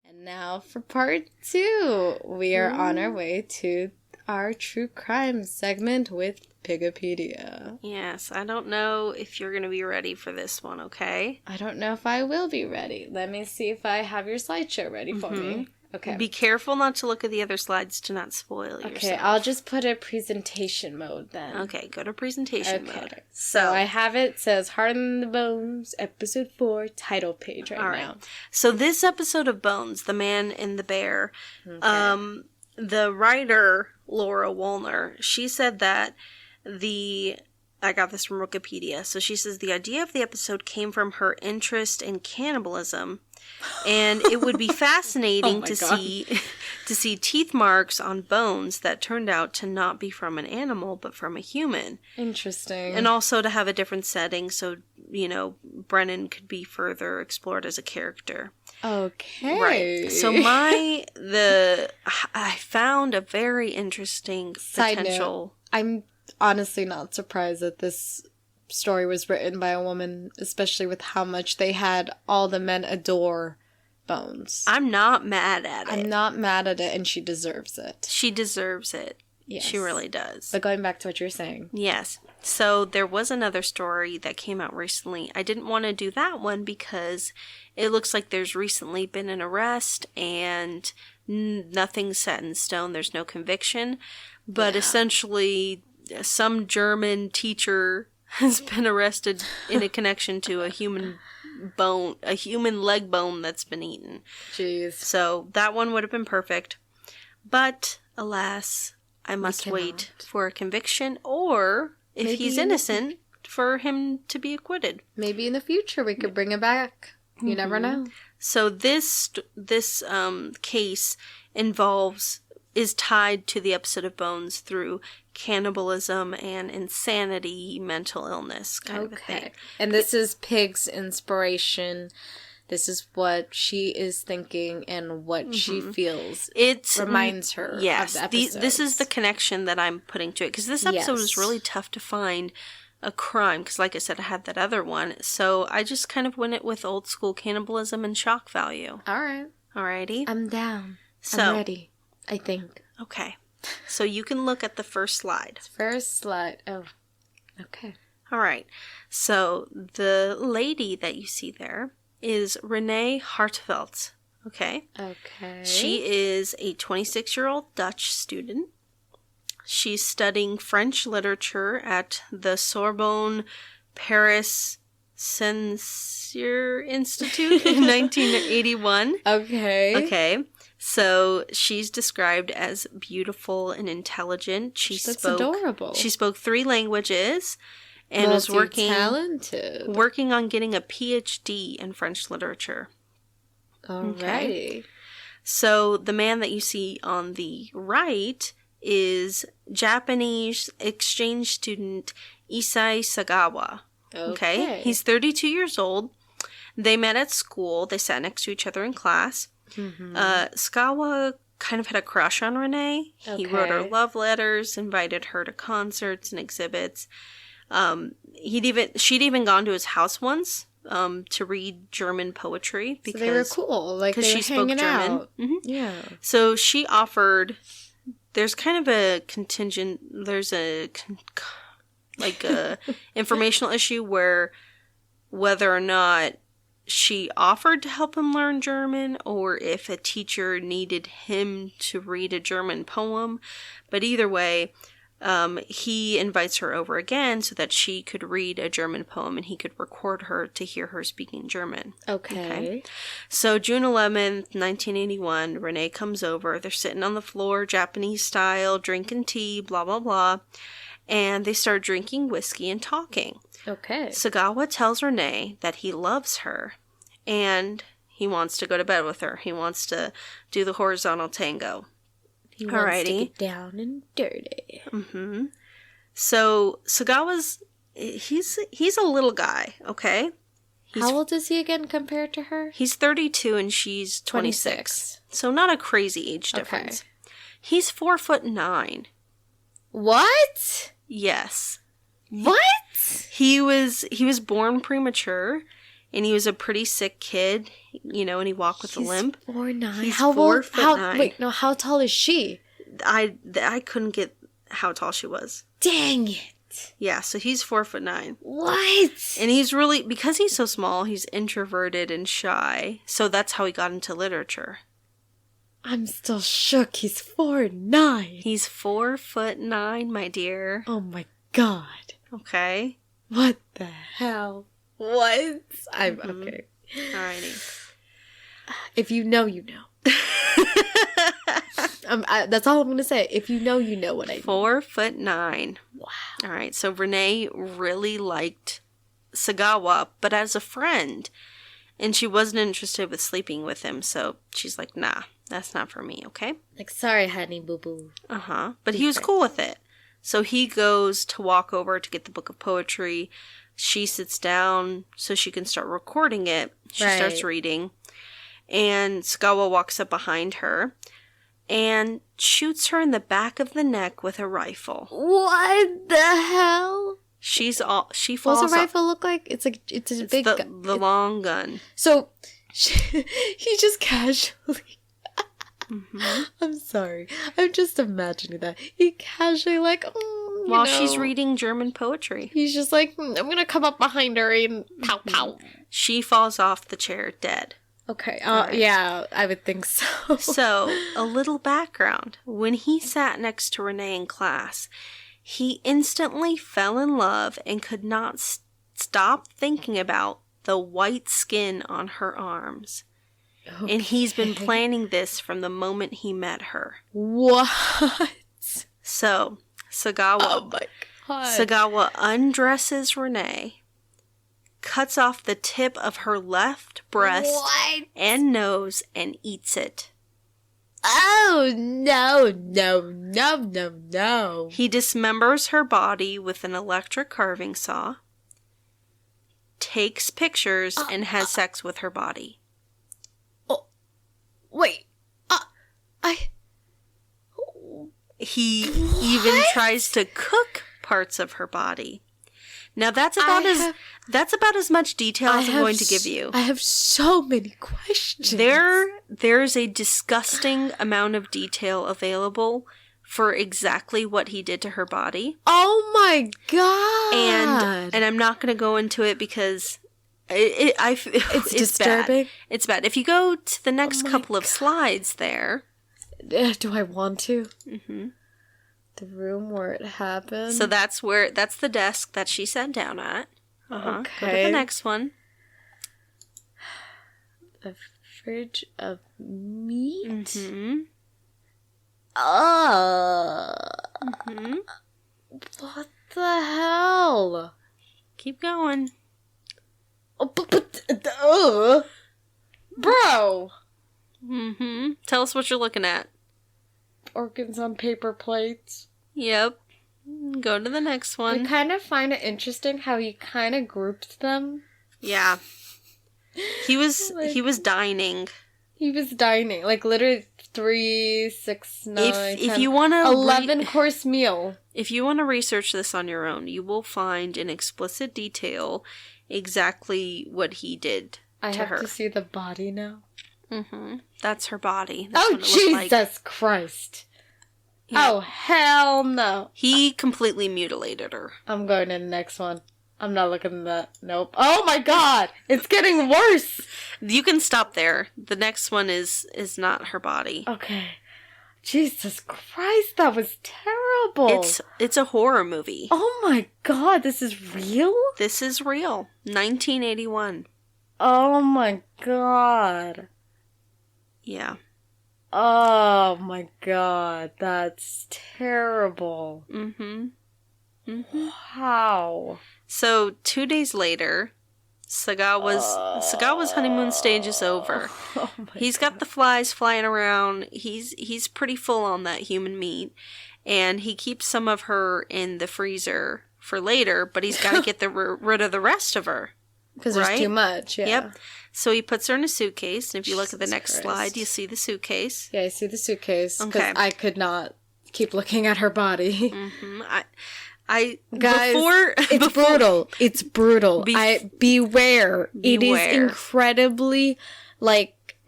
And now for part 2. We are on our way to our true crime segment with Wikipedia. Yes, I don't know if you're going to be ready for this one, okay? I don't know if I will be ready. Let me see if I have your slideshow ready for me. Okay. Be careful not to look at the other slides to not spoil yourself. Okay, I'll just put a presentation mode then. Okay, go to presentation mode. So I have it says Heart in the Bones, episode 4, title page right now. So this episode of Bones, The Man and the Bear, the writer, Laura Woolner, she said that I got this from Wikipedia. So she says the idea of the episode came from her interest in cannibalism. And it would be fascinating to see teeth marks on bones that turned out to not be from an animal, but from a human. Interesting. And also to have a different setting so, Brennan could be further explored as a character. Okay. Right. So I found a very interesting potential. Side note, I'm honestly not surprised that this story was written by a woman, especially with how much they had all the men adore Bones. I'm not mad at it. I'm not mad at it, and she deserves it. She deserves it. Yes. She really does. But going back to what you were saying. Yes. So there was another story that came out recently. I didn't want to do that one because it looks like there's recently been an arrest and nothing's set in stone. There's no conviction. But essentially, some German teacher has been arrested in a connection to a human leg bone that's been eaten. Jeez. So that one would have been perfect. But, alas, I must wait for a conviction, or, if he's innocent, for him to be acquitted. Maybe in the future we could bring him back. You never know. So this case is tied to the episode of Bones through cannibalism and insanity, mental illness kind of a thing. And this is Pig's inspiration. This is what she is thinking and what she feels. It reminds her of the episodes. This is the connection that I'm putting to it. Because this episode was really tough to find a crime. Because like I said, I had that other one. So I just kind of went it with old school cannibalism and shock value. All right. Alrighty. I'm down. I'm ready. I think. Okay. So you can look at the first slide. First slide. Oh. Okay. All right. So the lady that you see there is Renee Hartevelt. Okay? Okay. She is a 26-year-old Dutch student. She's studying French literature at the Sorbonne Paris Censure Institute in 1981. Okay. Okay. So she's described as beautiful and intelligent. That's adorable. She spoke 3 languages and was working on getting a PhD in French literature. Alrighty. Okay. So the man that you see on the right is Japanese exchange student Issei Sagawa. Okay. He's 32 years old. They met at school. They sat next to each other in class. Sagawa kind of had a crush on Renee. He wrote her love letters, invited her to concerts and exhibits. She'd even gone to his house once to read German poetry because they were cool. Like they were hanging out. Yeah. So she offered. There's kind of a contingent. There's a informational issue where whether or not she offered to help him learn German or if a teacher needed him to read a German poem. But either way, he invites her over again so that she could read a German poem and he could record her to hear her speaking German. Okay. So June 11th, 1981, Renee comes over. They're sitting on the floor, Japanese style, drinking tea, blah, blah, blah. And they start drinking whiskey and talking. Okay. Sagawa tells Renee that he loves her and he wants to go to bed with her. He wants to do the horizontal tango. He wants to get down and dirty. Mm-hmm. So Sagawa's, he's a little guy, okay? How old is he again compared to her? He's 32 and she's 26. So not a crazy age difference. Okay. He's 4'9". What? Yes. What? He was born premature, and he was a pretty sick kid, and he walked with a limp. 4'9". He's 4'9". Wait, no, how tall is she? I couldn't get how tall she was. Dang it. Yeah, so he's 4'9". What? And he's because he's so small, he's introverted and shy. So that's how he got into literature. I'm still shook. He's 4'9". He's 4'9", my dear. Oh my god. Okay. What the hell? What? I'm okay. Alrighty. If you know, you know. That's all I'm gonna say. If you know, you know what I mean. 4'9". Wow. All right. So Renee really liked Sagawa, but as a friend, and she wasn't interested with sleeping with him. So she's like, "Nah, that's not for me." Okay. Like, sorry, honey, boo boo. But he was cool with it. So he goes to walk over to get the book of poetry. She sits down so she can start recording it. She starts reading. And Sagawa walks up behind her and shoots her in the back of the neck with a rifle. What the hell? She falls. What's a rifle look like? It's a big gun. The long gun. So he just casually. I'm sorry. I'm just imagining that. He casually while she's reading German poetry. He's just like, I'm gonna come up behind her and pow pow. She falls off the chair dead. Okay. Yeah, I would think so. So, a little background. When he sat next to Renee in class, he instantly fell in love and could not stop thinking about the white skin on her arms. Okay. And he's been planning this from the moment he met her. What? So, Sagawa. Oh my god. Sagawa undresses Renee, cuts off the tip of her left breast and nose, and eats it. Oh, no. He dismembers her body with an electric carving saw, takes pictures, and has sex with her body. Wait. He even tries to cook parts of her body. Now that's about as much detail as I'm going to give you. I have so many questions. There's a disgusting amount of detail available for exactly what he did to her body. Oh my god! And I'm not going to go into it because it's disturbing. Bad. It's bad. If you go to the next couple of slides there. Do I want to? Mm-hmm. The room where it happened. So that's the desk that she sat down at. Okay. Go to the next one. A fridge of meat? Mm-hmm. Mm-hmm. What the hell? Keep going. Bro! Mm-hmm. Tell us what you're looking at. Organs on paper plates. Yep. Go to the next one. I kind of find it interesting how he kind of grouped them. Yeah. He was dining. He was dining. Like, literally 3, 6, 9, 10, if you want to 11-course meal. If you want to research this on your own, you will find in explicit detail exactly what he did to her. I have to see the body now. Mm-hmm. That's her body. That's Jesus Christ. Yeah. Oh, hell no. He completely mutilated her. I'm going to the next one. I'm not looking at that. Nope. Oh my god! It's getting worse! You can stop there. The next one is not her body. Okay. Jesus Christ, that was terrible. It's a horror movie. Oh my god, this is real? This is real. 1981. Oh my god. Yeah. Oh my god, that's terrible. Mm-hmm. Mm-hmm. Wow. So 2 days later, Sagawa's honeymoon stage is over. Oh He's got the flies flying around. He's pretty full on that human meat, and he keeps some of her in the freezer for later. But he's got to get rid of the rest of her because there's too much. Yeah. Yep. So he puts her in a suitcase, and if you look at the next slide, you see the suitcase. Yeah, I see the suitcase because okay. I could not keep looking at her body. Mm-hmm. Guys, it's brutal. It's brutal. Beware. It is incredibly,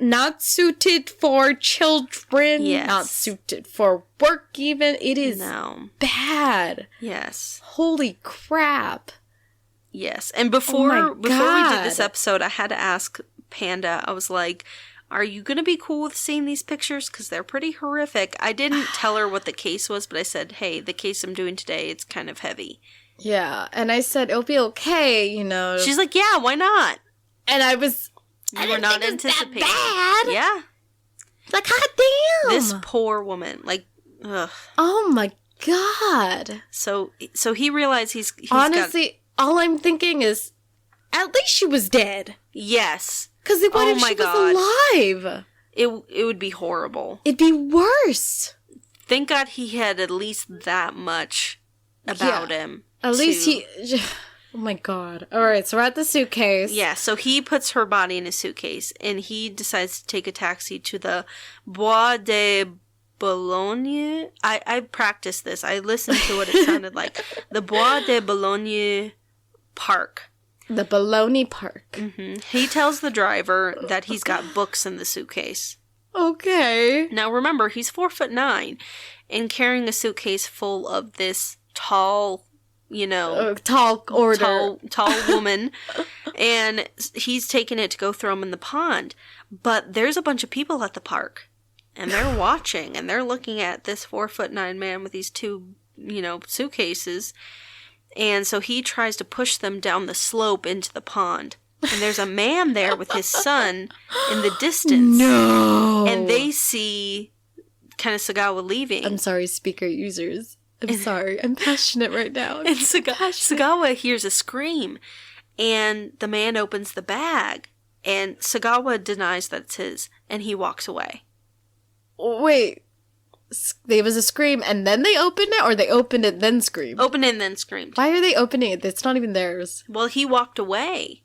not suited for children. Yes. Not suited for work even. It is bad. Yes. Holy crap. Yes. And before we did this episode, I had to ask Panda, I was like, are you going to be cool with seeing these pictures? Because they're pretty horrific. I didn't tell her what the case was, but I said, hey, the case I'm doing today, it's kind of heavy. Yeah, and I said, it'll be okay, you know. She's like, yeah, why not? And I was... You were not anticipating. That bad. Yeah. Like, god damn. This poor woman. Like, ugh. Oh my god. So he realized he's honestly, all I'm thinking is, at least she was dead. Yes. Because what if she was alive? It would be horrible. It'd be worse. Thank God he had at least that much about him. At least he... Oh my god. Alright, so we're at the suitcase. Yeah, so he puts her body in a suitcase, and he decides to take a taxi to the Bois de Boulogne. I practiced this. I listened to what it sounded like. The Bois de Boulogne Park. The Boulogne Park. Mm-hmm. He tells the driver that he's got books in the suitcase. Okay. Now remember, he's 4'9", and carrying a suitcase full of this tall, tall woman, and he's taking it to go throw him in the pond. But there's a bunch of people at the park, and they're watching, and they're looking at this 4'9" man with these two, suitcases. And so he tries to push them down the slope into the pond. And there's a man there with his son in the distance. No! And they see kind of Sagawa leaving. I'm sorry, speaker users. I'm sorry. I'm passionate right now. And Sagawa hears a scream. And the man opens the bag. And Sagawa denies that it's his. And he walks away. Wait. There was a scream and then they opened it, or they opened it then screamed? Opened it and then screamed. Why are they opening it? It's not even theirs. Well, he walked away.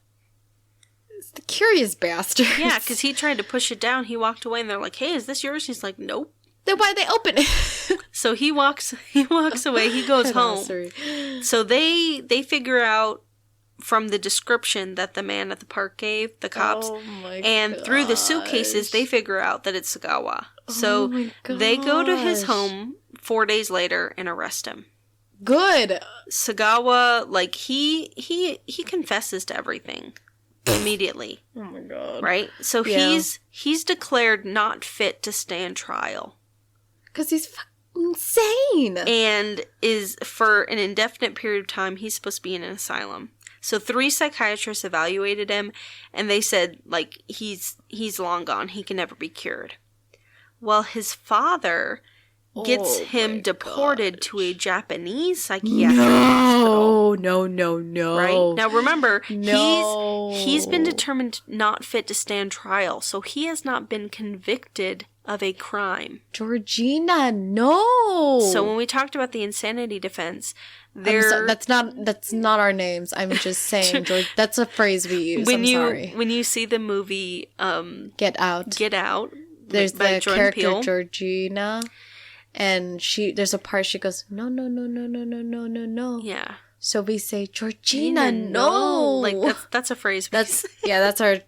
It's the curious bastard. Yeah, because he tried to push it down. He walked away and they're like, hey, is this yours? He's like, nope. Then why'd they open it? So he walks away. He goes home. So they figure out from the description that the man at the park gave, the cops, through the suitcases, they figure out that it's Sagawa. So they go to his home 4 days later and arrest him. Good. Sagawa, he confesses to everything immediately. Oh my god. Right? So he's declared not fit to stand trial. Because he's insane. And is, for an indefinite period of time, he's supposed to be in an asylum. So 3 psychiatrists evaluated him, and they said, he's long gone. He can never be cured. Well, his father gets him deported to a Japanese psychiatric hospital. No. Right? Now, remember, he's been determined not fit to stand trial, so he has not been convicted of a crime. Georgina, no! So when we talked about the insanity defense, that's not our names. I'm just saying, George. That's a phrase we use. Sorry. When you see the movie Get Out, there's the character Georgina, and there's a part she goes, no. Yeah. So we say, Georgina, no. That's a phrase. That's our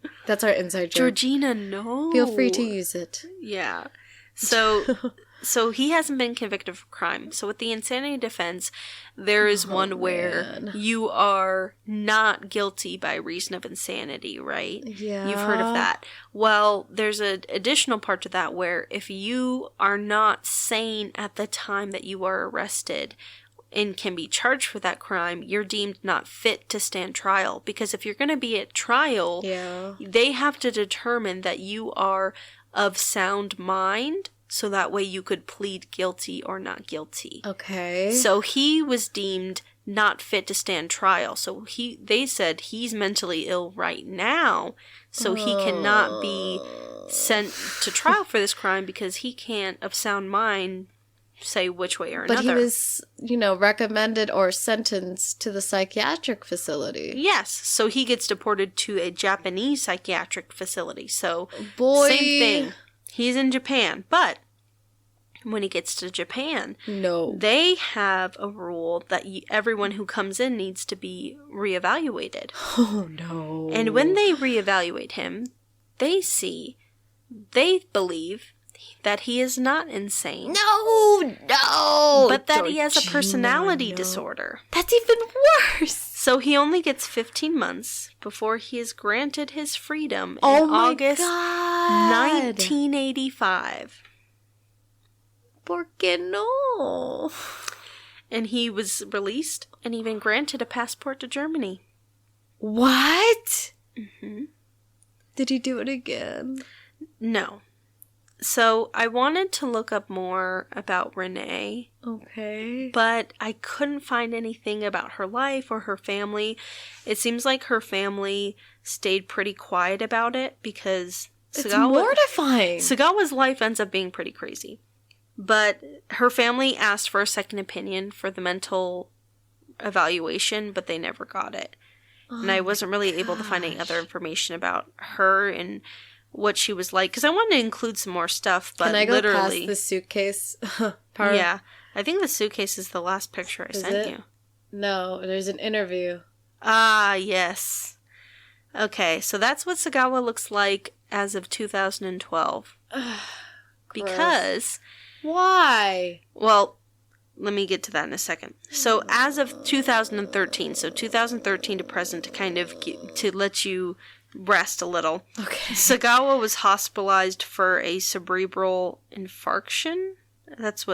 inside joke. Georgina, no. Feel free to use it. Yeah. So he hasn't been convicted of a crime. So with the insanity defense, there is one where you are not guilty by reason of insanity, right? Yeah. You've heard of that. Well, there's an additional part to that where if you are not sane at the time that you are arrested and can be charged for that crime, you're deemed not fit to stand trial. Because if you're going to be at trial, they have to determine that you are of sound mind, so that way you could plead guilty or not guilty. Okay. So he was deemed not fit to stand trial. So they said he's mentally ill right now, so he cannot be sent to trial for this crime because he can't, of sound mind, say which way or another. But he was, recommended or sentenced to the psychiatric facility. Yes. So he gets deported to a Japanese psychiatric facility. So, same thing. He's in Japan. But when he gets to Japan, they have a rule that everyone who comes in needs to be reevaluated. Oh, no. And when they reevaluate him, they believe that he is not insane. No! But that he has a personality disorder. That's even worse! So he only gets 15 months before he is granted his freedom in August 1985. ¿Por qué no? And he was released and even granted a passport to Germany. What? Mm-hmm. Did he do it again? No. So I wanted to look up more about Renee. Okay. But I couldn't find anything about her life or her family. It seems like her family stayed pretty quiet about it because it's mortifying. Sagawa's life ends up being pretty crazy. But her family asked for a second opinion for the mental evaluation, but they never got it. And I wasn't really able to find any other information about her and what she was like. Because I wanted to include some more stuff, but literally... Can I go literally... past the suitcase part? Yeah. I think the suitcase is the last picture I sent you. No, there's an interview. Ah, yes. Okay, so that's what Sagawa looks like as of 2012. Because... Why? Well, let me get to that in a second. So, as of 2013, so 2013 to present, to kind of to let you rest a little. Okay. Sagawa was hospitalized for a cerebral infarction. This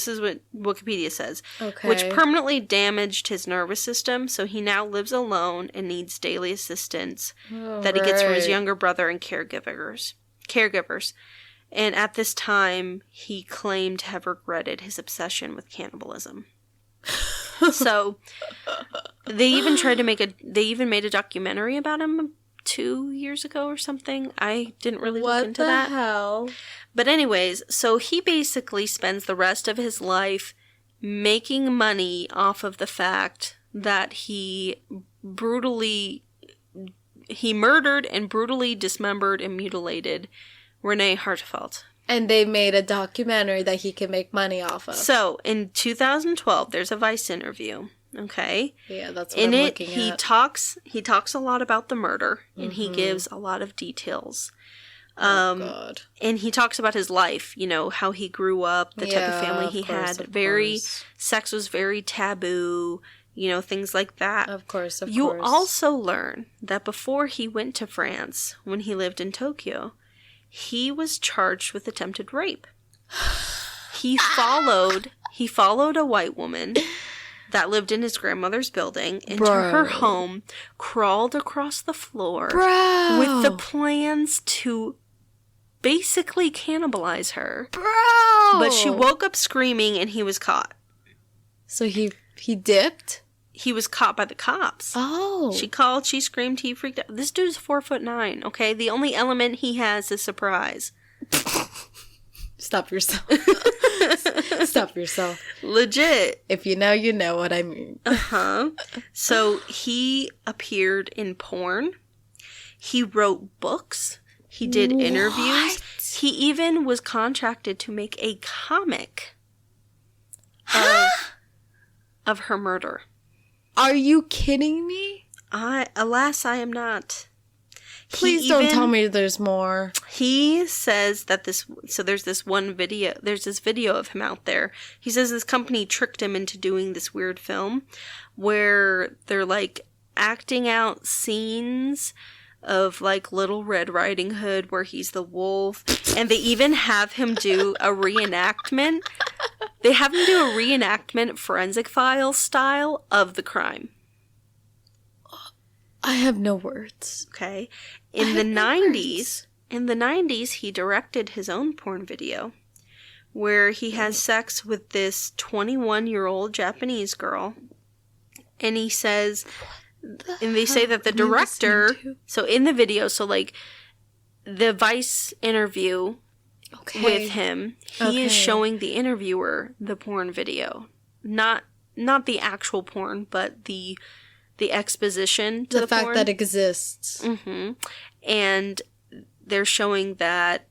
is what Wikipedia says. Okay. Which permanently damaged his nervous system, so he now lives alone and needs daily assistance that he gets from his younger brother and caregivers. And at this time, he claimed to have regretted his obsession with cannibalism. So, they even made a documentary about him 2 years ago or something. I didn't really look into that. What the hell? But anyways, so he basically spends the rest of his life making money off of the fact that he murdered and brutally dismembered and mutilated Renée Hartevelt. And they made a documentary that he can make money off of. So, in 2012, there's a Vice interview, okay? Yeah, that's what I'm looking at. He talks a lot about the murder, and he gives a lot of details. God. And he talks about his life, how he grew up, the type of family he had. Sex was very taboo, things like that. Of course. You also learn that before he went to France, when he lived in Tokyo, he was charged with attempted rape. He followed a white woman that lived in his grandmother's building into her home, crawled across the floor with the plans to basically cannibalize her. But she woke up screaming and he was caught. So he dipped? He was caught by the cops. Oh. She called, she screamed, he freaked out. This dude's 4'9", okay? The only element he has is surprise. Stop yourself. Stop yourself. Legit. If you know, you know what I mean. Uh-huh. So he appeared in porn. He wrote books. He did interviews. He even was contracted to make a comic of her murder. Are you kidding me? Alas, I am not. Please don't tell me there's more. He says that there's this video of him out there. He says this company tricked him into doing this weird film where they're like acting out scenes of like Little Red Riding Hood where he's the wolf, and they even have him do a reenactment. They have him do a reenactment, Forensic Files style, of the crime. I have no words. Okay. In the 90s, he directed his own porn video where he has sex with this 21-year-old Japanese girl. And he says, and they say that the director, so in the video, so like the Vice interview with him, he is showing the interviewer the porn video. Not the actual porn, but the exposition to the fact porn. that exists. Mm-hmm. And they're showing that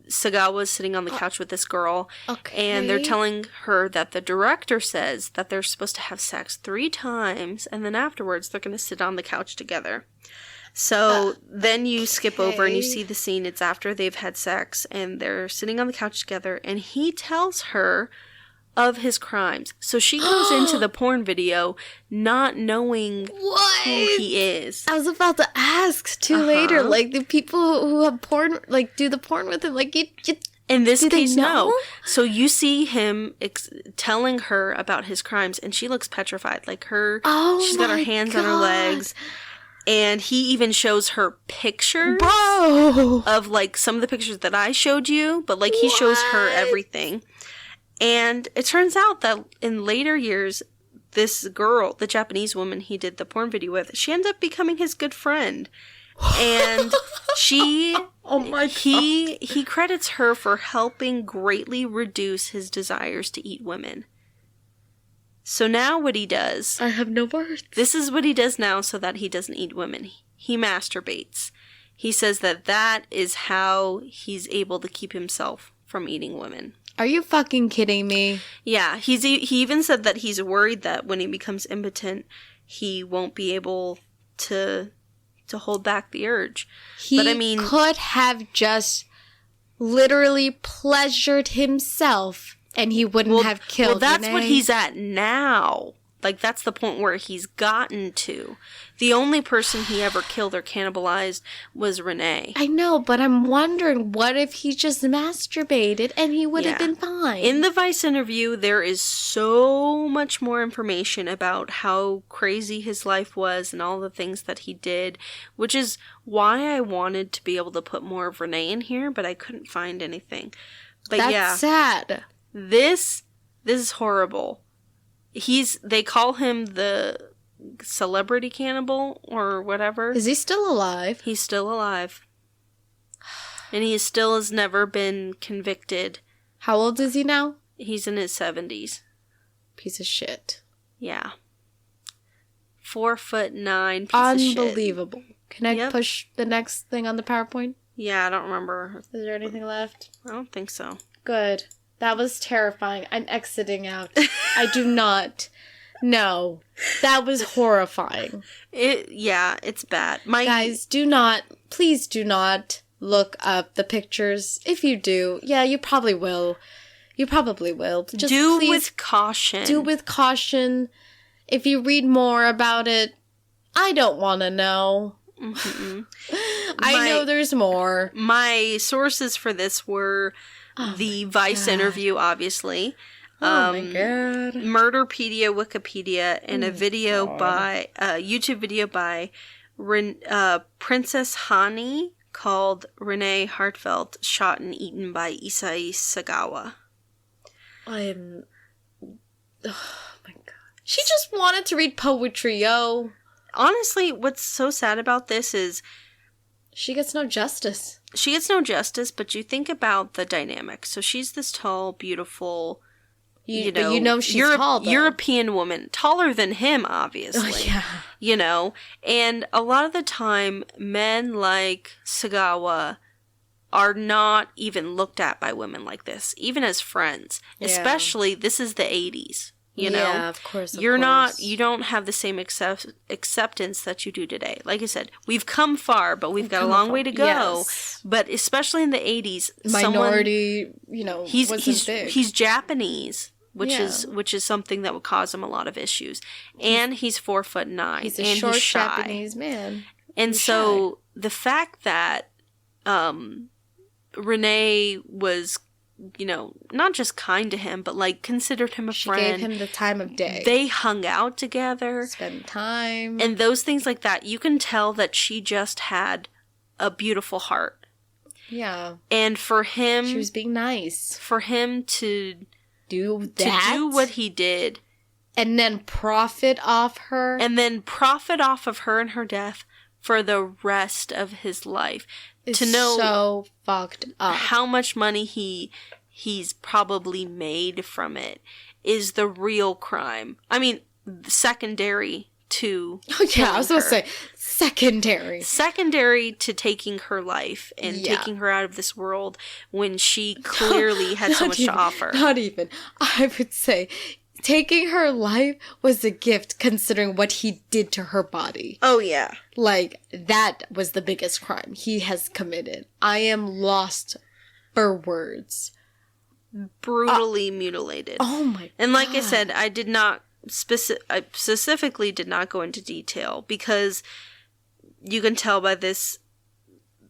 Sagawa's sitting on the couch with this girl, and they're telling her that the director says that they're supposed to have sex 3 times, and then afterwards they're going to sit on the couch together. So then you skip over and you see the scene. It's after they've had sex, and they're sitting on the couch together, and he tells her of his crimes. So she goes into the porn video not knowing what? who he is. I was about to ask too later. Like, the people who have porn, like, do the porn with him, like, you in this case, no. So you see him telling her about his crimes, and she looks petrified. Like, she's got her hands on her legs. And he even shows her pictures of, like, some of the pictures that I showed you. But, like, he shows her everything. And it turns out that in later years, this girl, the Japanese woman he did the porn video with, she ended up becoming his good friend. And she... Oh my God. He credits her for helping greatly reduce his desires to eat women. So now what he does... I have no words. This is what he does now so that he doesn't eat women. He masturbates. He says that is how he's able to keep himself from eating women. Are you fucking kidding me? Yeah, he even said that he's worried that when he becomes impotent, he won't be able to hold back the urge. But I mean, could have just literally pleasured himself and he wouldn't have killed that's Renee. What he's at now. Like, that's the point where he's gotten to. The only person he ever killed or cannibalized was Renee. I know, but I'm wondering, what if he just masturbated and he would have been fine? In the Vice interview, there is so much more information about how crazy his life was and all the things that he did, which is why I wanted to be able to put more of Renee in here, but I couldn't find anything. But that's sad. This is horrible. They call him the celebrity cannibal or whatever. Is he still alive? He's still alive. And he still has never been convicted. How old is he now? He's in his 70s. Piece of shit. Yeah. 4'9" piece of shit. Unbelievable. Can I push the next thing on the PowerPoint? Yeah, I don't remember. Is there anything left? I don't think so. Good. That was terrifying. I'm exiting out. I do not. No. That was horrifying. It's bad. Guys, please do not look up the pictures. If you do, you probably will. You probably will. Just do with caution. Do with caution. If you read more about it, I don't want to know. Mm-hmm. I know there's more. My sources for this were... the Vice interview, obviously. Oh my God. Murderpedia, Wikipedia, and a YouTube video by Princess Hani called Renée Hartevelt, Shot and Eaten by Issei Sagawa. Oh my God. She just wanted to read poetry, yo. Honestly, what's so sad about this is... she gets no justice. She gets no justice, but you think about the dynamic. So she's this tall, beautiful, she's tall, though. European woman. Taller than him, obviously. Oh, yeah. And a lot of the time, men like Sagawa are not even looked at by women like this, even as friends. Yeah. Especially, this is the 80s. Yeah, of course. You don't have the same acceptance that you do today. Like I said, we've come far, but we've got a long way to go. Yes. But especially in the 80s, minority, wasn't big. He's Japanese, which is something that would cause him a lot of issues. And he's 4'9". He's a short Japanese man. And so the fact that Renee was, not just kind to him, but, like, considered him a friend. She gave him the time of day. They hung out together. Spent time. And those things like that, you can tell that she just had a beautiful heart. Yeah. And for him... she was being nice. For him to do that? To do what he did. And then profit off her. And then profit off of her and her death for the rest of his life. It's to know so fucked up. How much money he's probably made from it is the real crime. I mean, secondary to... oh, yeah, I was going to say, secondary. Secondary to taking her life and taking her out of this world when she clearly had so much to offer. Not even. I would say... taking her life was a gift considering what he did to her body. Oh, yeah. Like, that was the biggest crime he has committed. I am lost for words. brutally mutilated. Oh my god. And like I said, I did not I specifically did not go into detail because you can tell by this.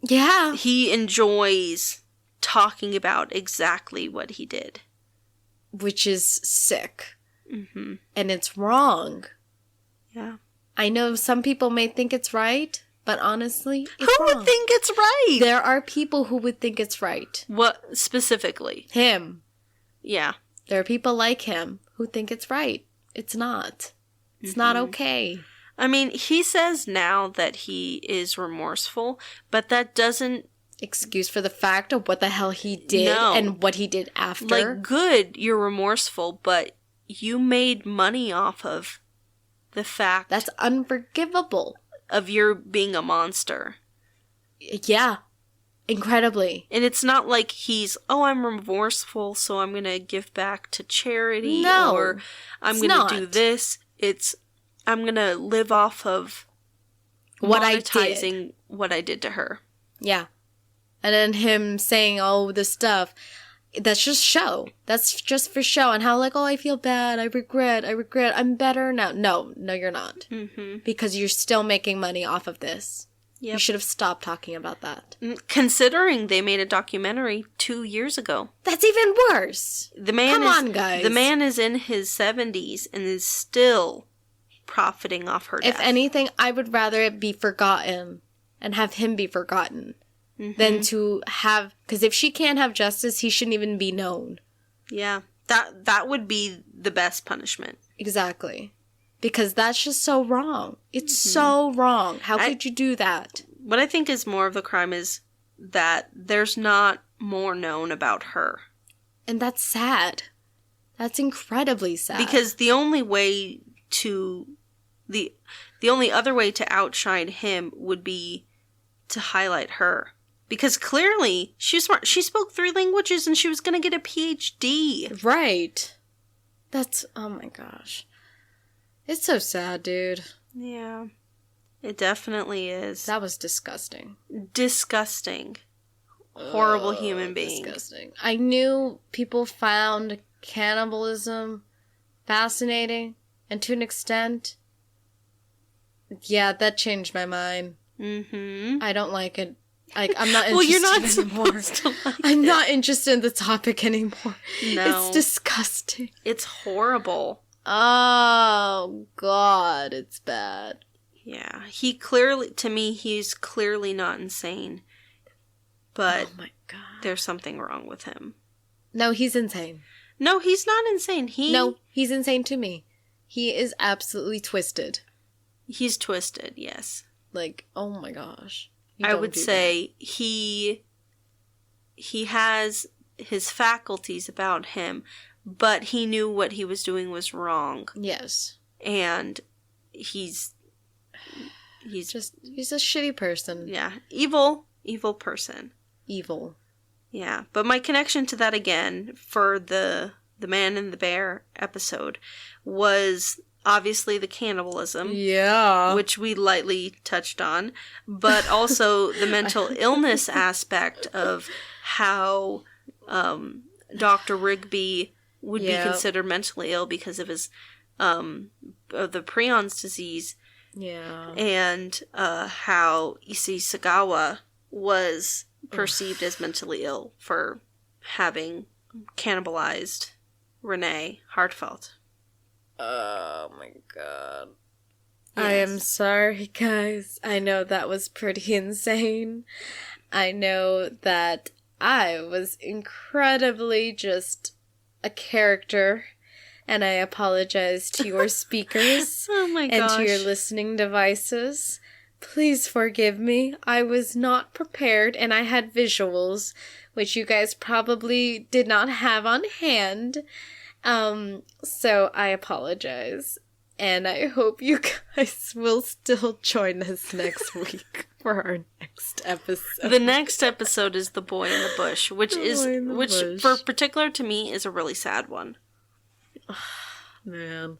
Yeah. He enjoys talking about exactly what he did. Which is sick. Mm-hmm. And it's wrong. Yeah. I know some people may think it's right, but honestly, it's wrong. Who would think it's right? There are people who would think it's right. What specifically? Him. Yeah. There are people like him who think it's right. It's not. It's not okay. I mean, he says now that he is remorseful, but that doesn't excuse for the fact of what the hell he did and what he did after. Like, good, you're remorseful, but you made money off of the fact... That's unforgivable. ...of your being a monster. Yeah. Incredibly. And it's not like he's, I'm remorseful, so I'm going to give back to charity. No. Or I'm going to do this. It's, I'm going to live off of monetizing what I did to her. Yeah. And then him saying all this stuff, that's just show. That's just for show. And how like, I feel bad. I regret. I'm better now. No, you're not. Mm-hmm. Because you're still making money off of this. Yep. You should have stopped talking about that. Considering they made a documentary 2 years ago. That's even worse. Come on, guys. The man is in his 70s and is still profiting off her death. If anything, I would rather it be forgotten and have him be forgotten than to have... Because if she can't have justice, he shouldn't even be known. Yeah. That would be the best punishment. Exactly. Because that's just so wrong. It's so wrong. How could you do that? What I think is more of the crime is that there's not more known about her. And that's sad. That's incredibly sad. Because the only way to... The only other way to outshine him would be to highlight her. Because clearly, she's smart. She spoke 3 languages and she was going to get a PhD. Right. That's... Oh my gosh. It's so sad, dude. Yeah. It definitely is. That was disgusting. Disgusting. Horrible human being. Disgusting. I knew people found cannibalism fascinating, and to an extent, yeah, that changed my mind. Mm-hmm. I don't like it. Like, I'm not interested anymore. I'm not interested in the topic anymore. No. It's disgusting. It's horrible. Oh, God, it's bad. Yeah. He's clearly not insane. But oh my God. There's something wrong with him. No, he's insane. No, he's not insane. No, he's insane to me. He is absolutely twisted. He's twisted, yes. Like, oh my gosh. I would say he has his faculties about him, but he knew what he was doing was wrong. Yes. And he's a shitty person. Yeah. Evil person. Evil. Yeah. But my connection to that again for the Man and the Bear episode was obviously the cannibalism. Yeah. Which we lightly touched on. But also the mental illness aspect of how Dr. Rigby would be considered mentally ill because of his of the prions disease. Yeah. And how Issei Sagawa was perceived as mentally ill for having cannibalized Renée Hartevelt. Oh my God. Yes. I am sorry, guys. I know that was pretty insane. I know that I was incredibly just a character, and I apologize to your speakers and to your listening devices. Please forgive me. I was not prepared, and I had visuals, which you guys probably did not have on hand. So I apologize. And I hope you guys will still join us next week for our next episode. The next episode is The Boy in the Bush, which for particular to me is a really sad one. Man.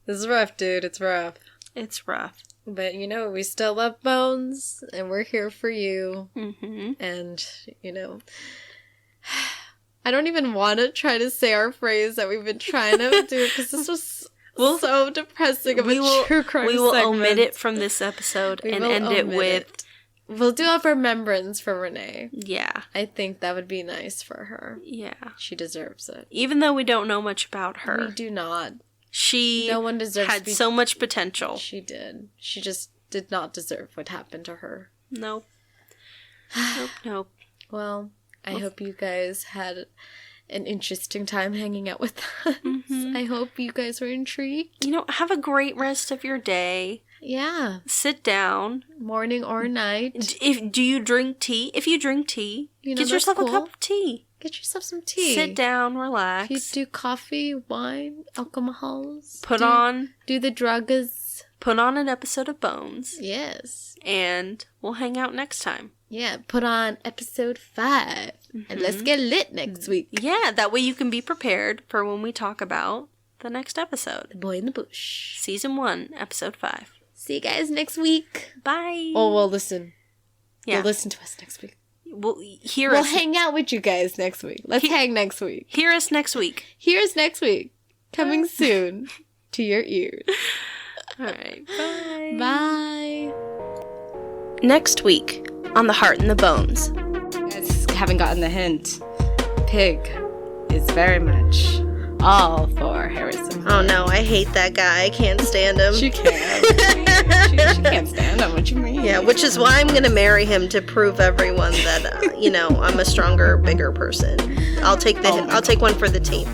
This is rough, dude. It's rough. It's rough. But, we still love Bones, and we're here for you. Mm-hmm. And, I don't even want to try to say our phrase that we've been trying to do because this was so depressing of a true crime We will segment. omit it from this episode and end it with... We'll do a remembrance for Renee. Yeah. I think that would be nice for her. Yeah. She deserves it. Even though we don't know much about her. We do not. No one had so much potential. She did. She just did not deserve what happened to her. Nope. Nope. Well, I hope you guys had an interesting time hanging out with us. Mm-hmm. I hope you guys were intrigued. Have a great rest of your day. Yeah. Sit down. Morning or night. Do you drink tea? If you drink tea, get yourself a cup of tea. Get yourself some tea. Sit down, relax. If you do coffee, wine, alcohols. Do the drugs. Put on an episode of Bones. Yes. And we'll hang out next time. Yeah, put on episode 5. Mm-hmm. And let's get lit next week. Yeah, that way you can be prepared for when we talk about the next episode. The Boy in the Bush. Season 1, episode 5. See you guys next week. Bye. Oh, well, listen. Yeah. You'll listen to us next week. We'll hang out with you guys next week. Let's hang next week. Hear us next week. Coming soon to your ears. All right. Bye. Bye. Next week on The Heart and the Bones. You guys haven't gotten the hint. Pig is very much all for Harrison. Oh no, I hate that guy. I can't stand him. She can't. she can't stand him. What you mean? Yeah, which is why I'm gonna marry him to prove everyone that I'm a stronger, bigger person. I'll take one for the team.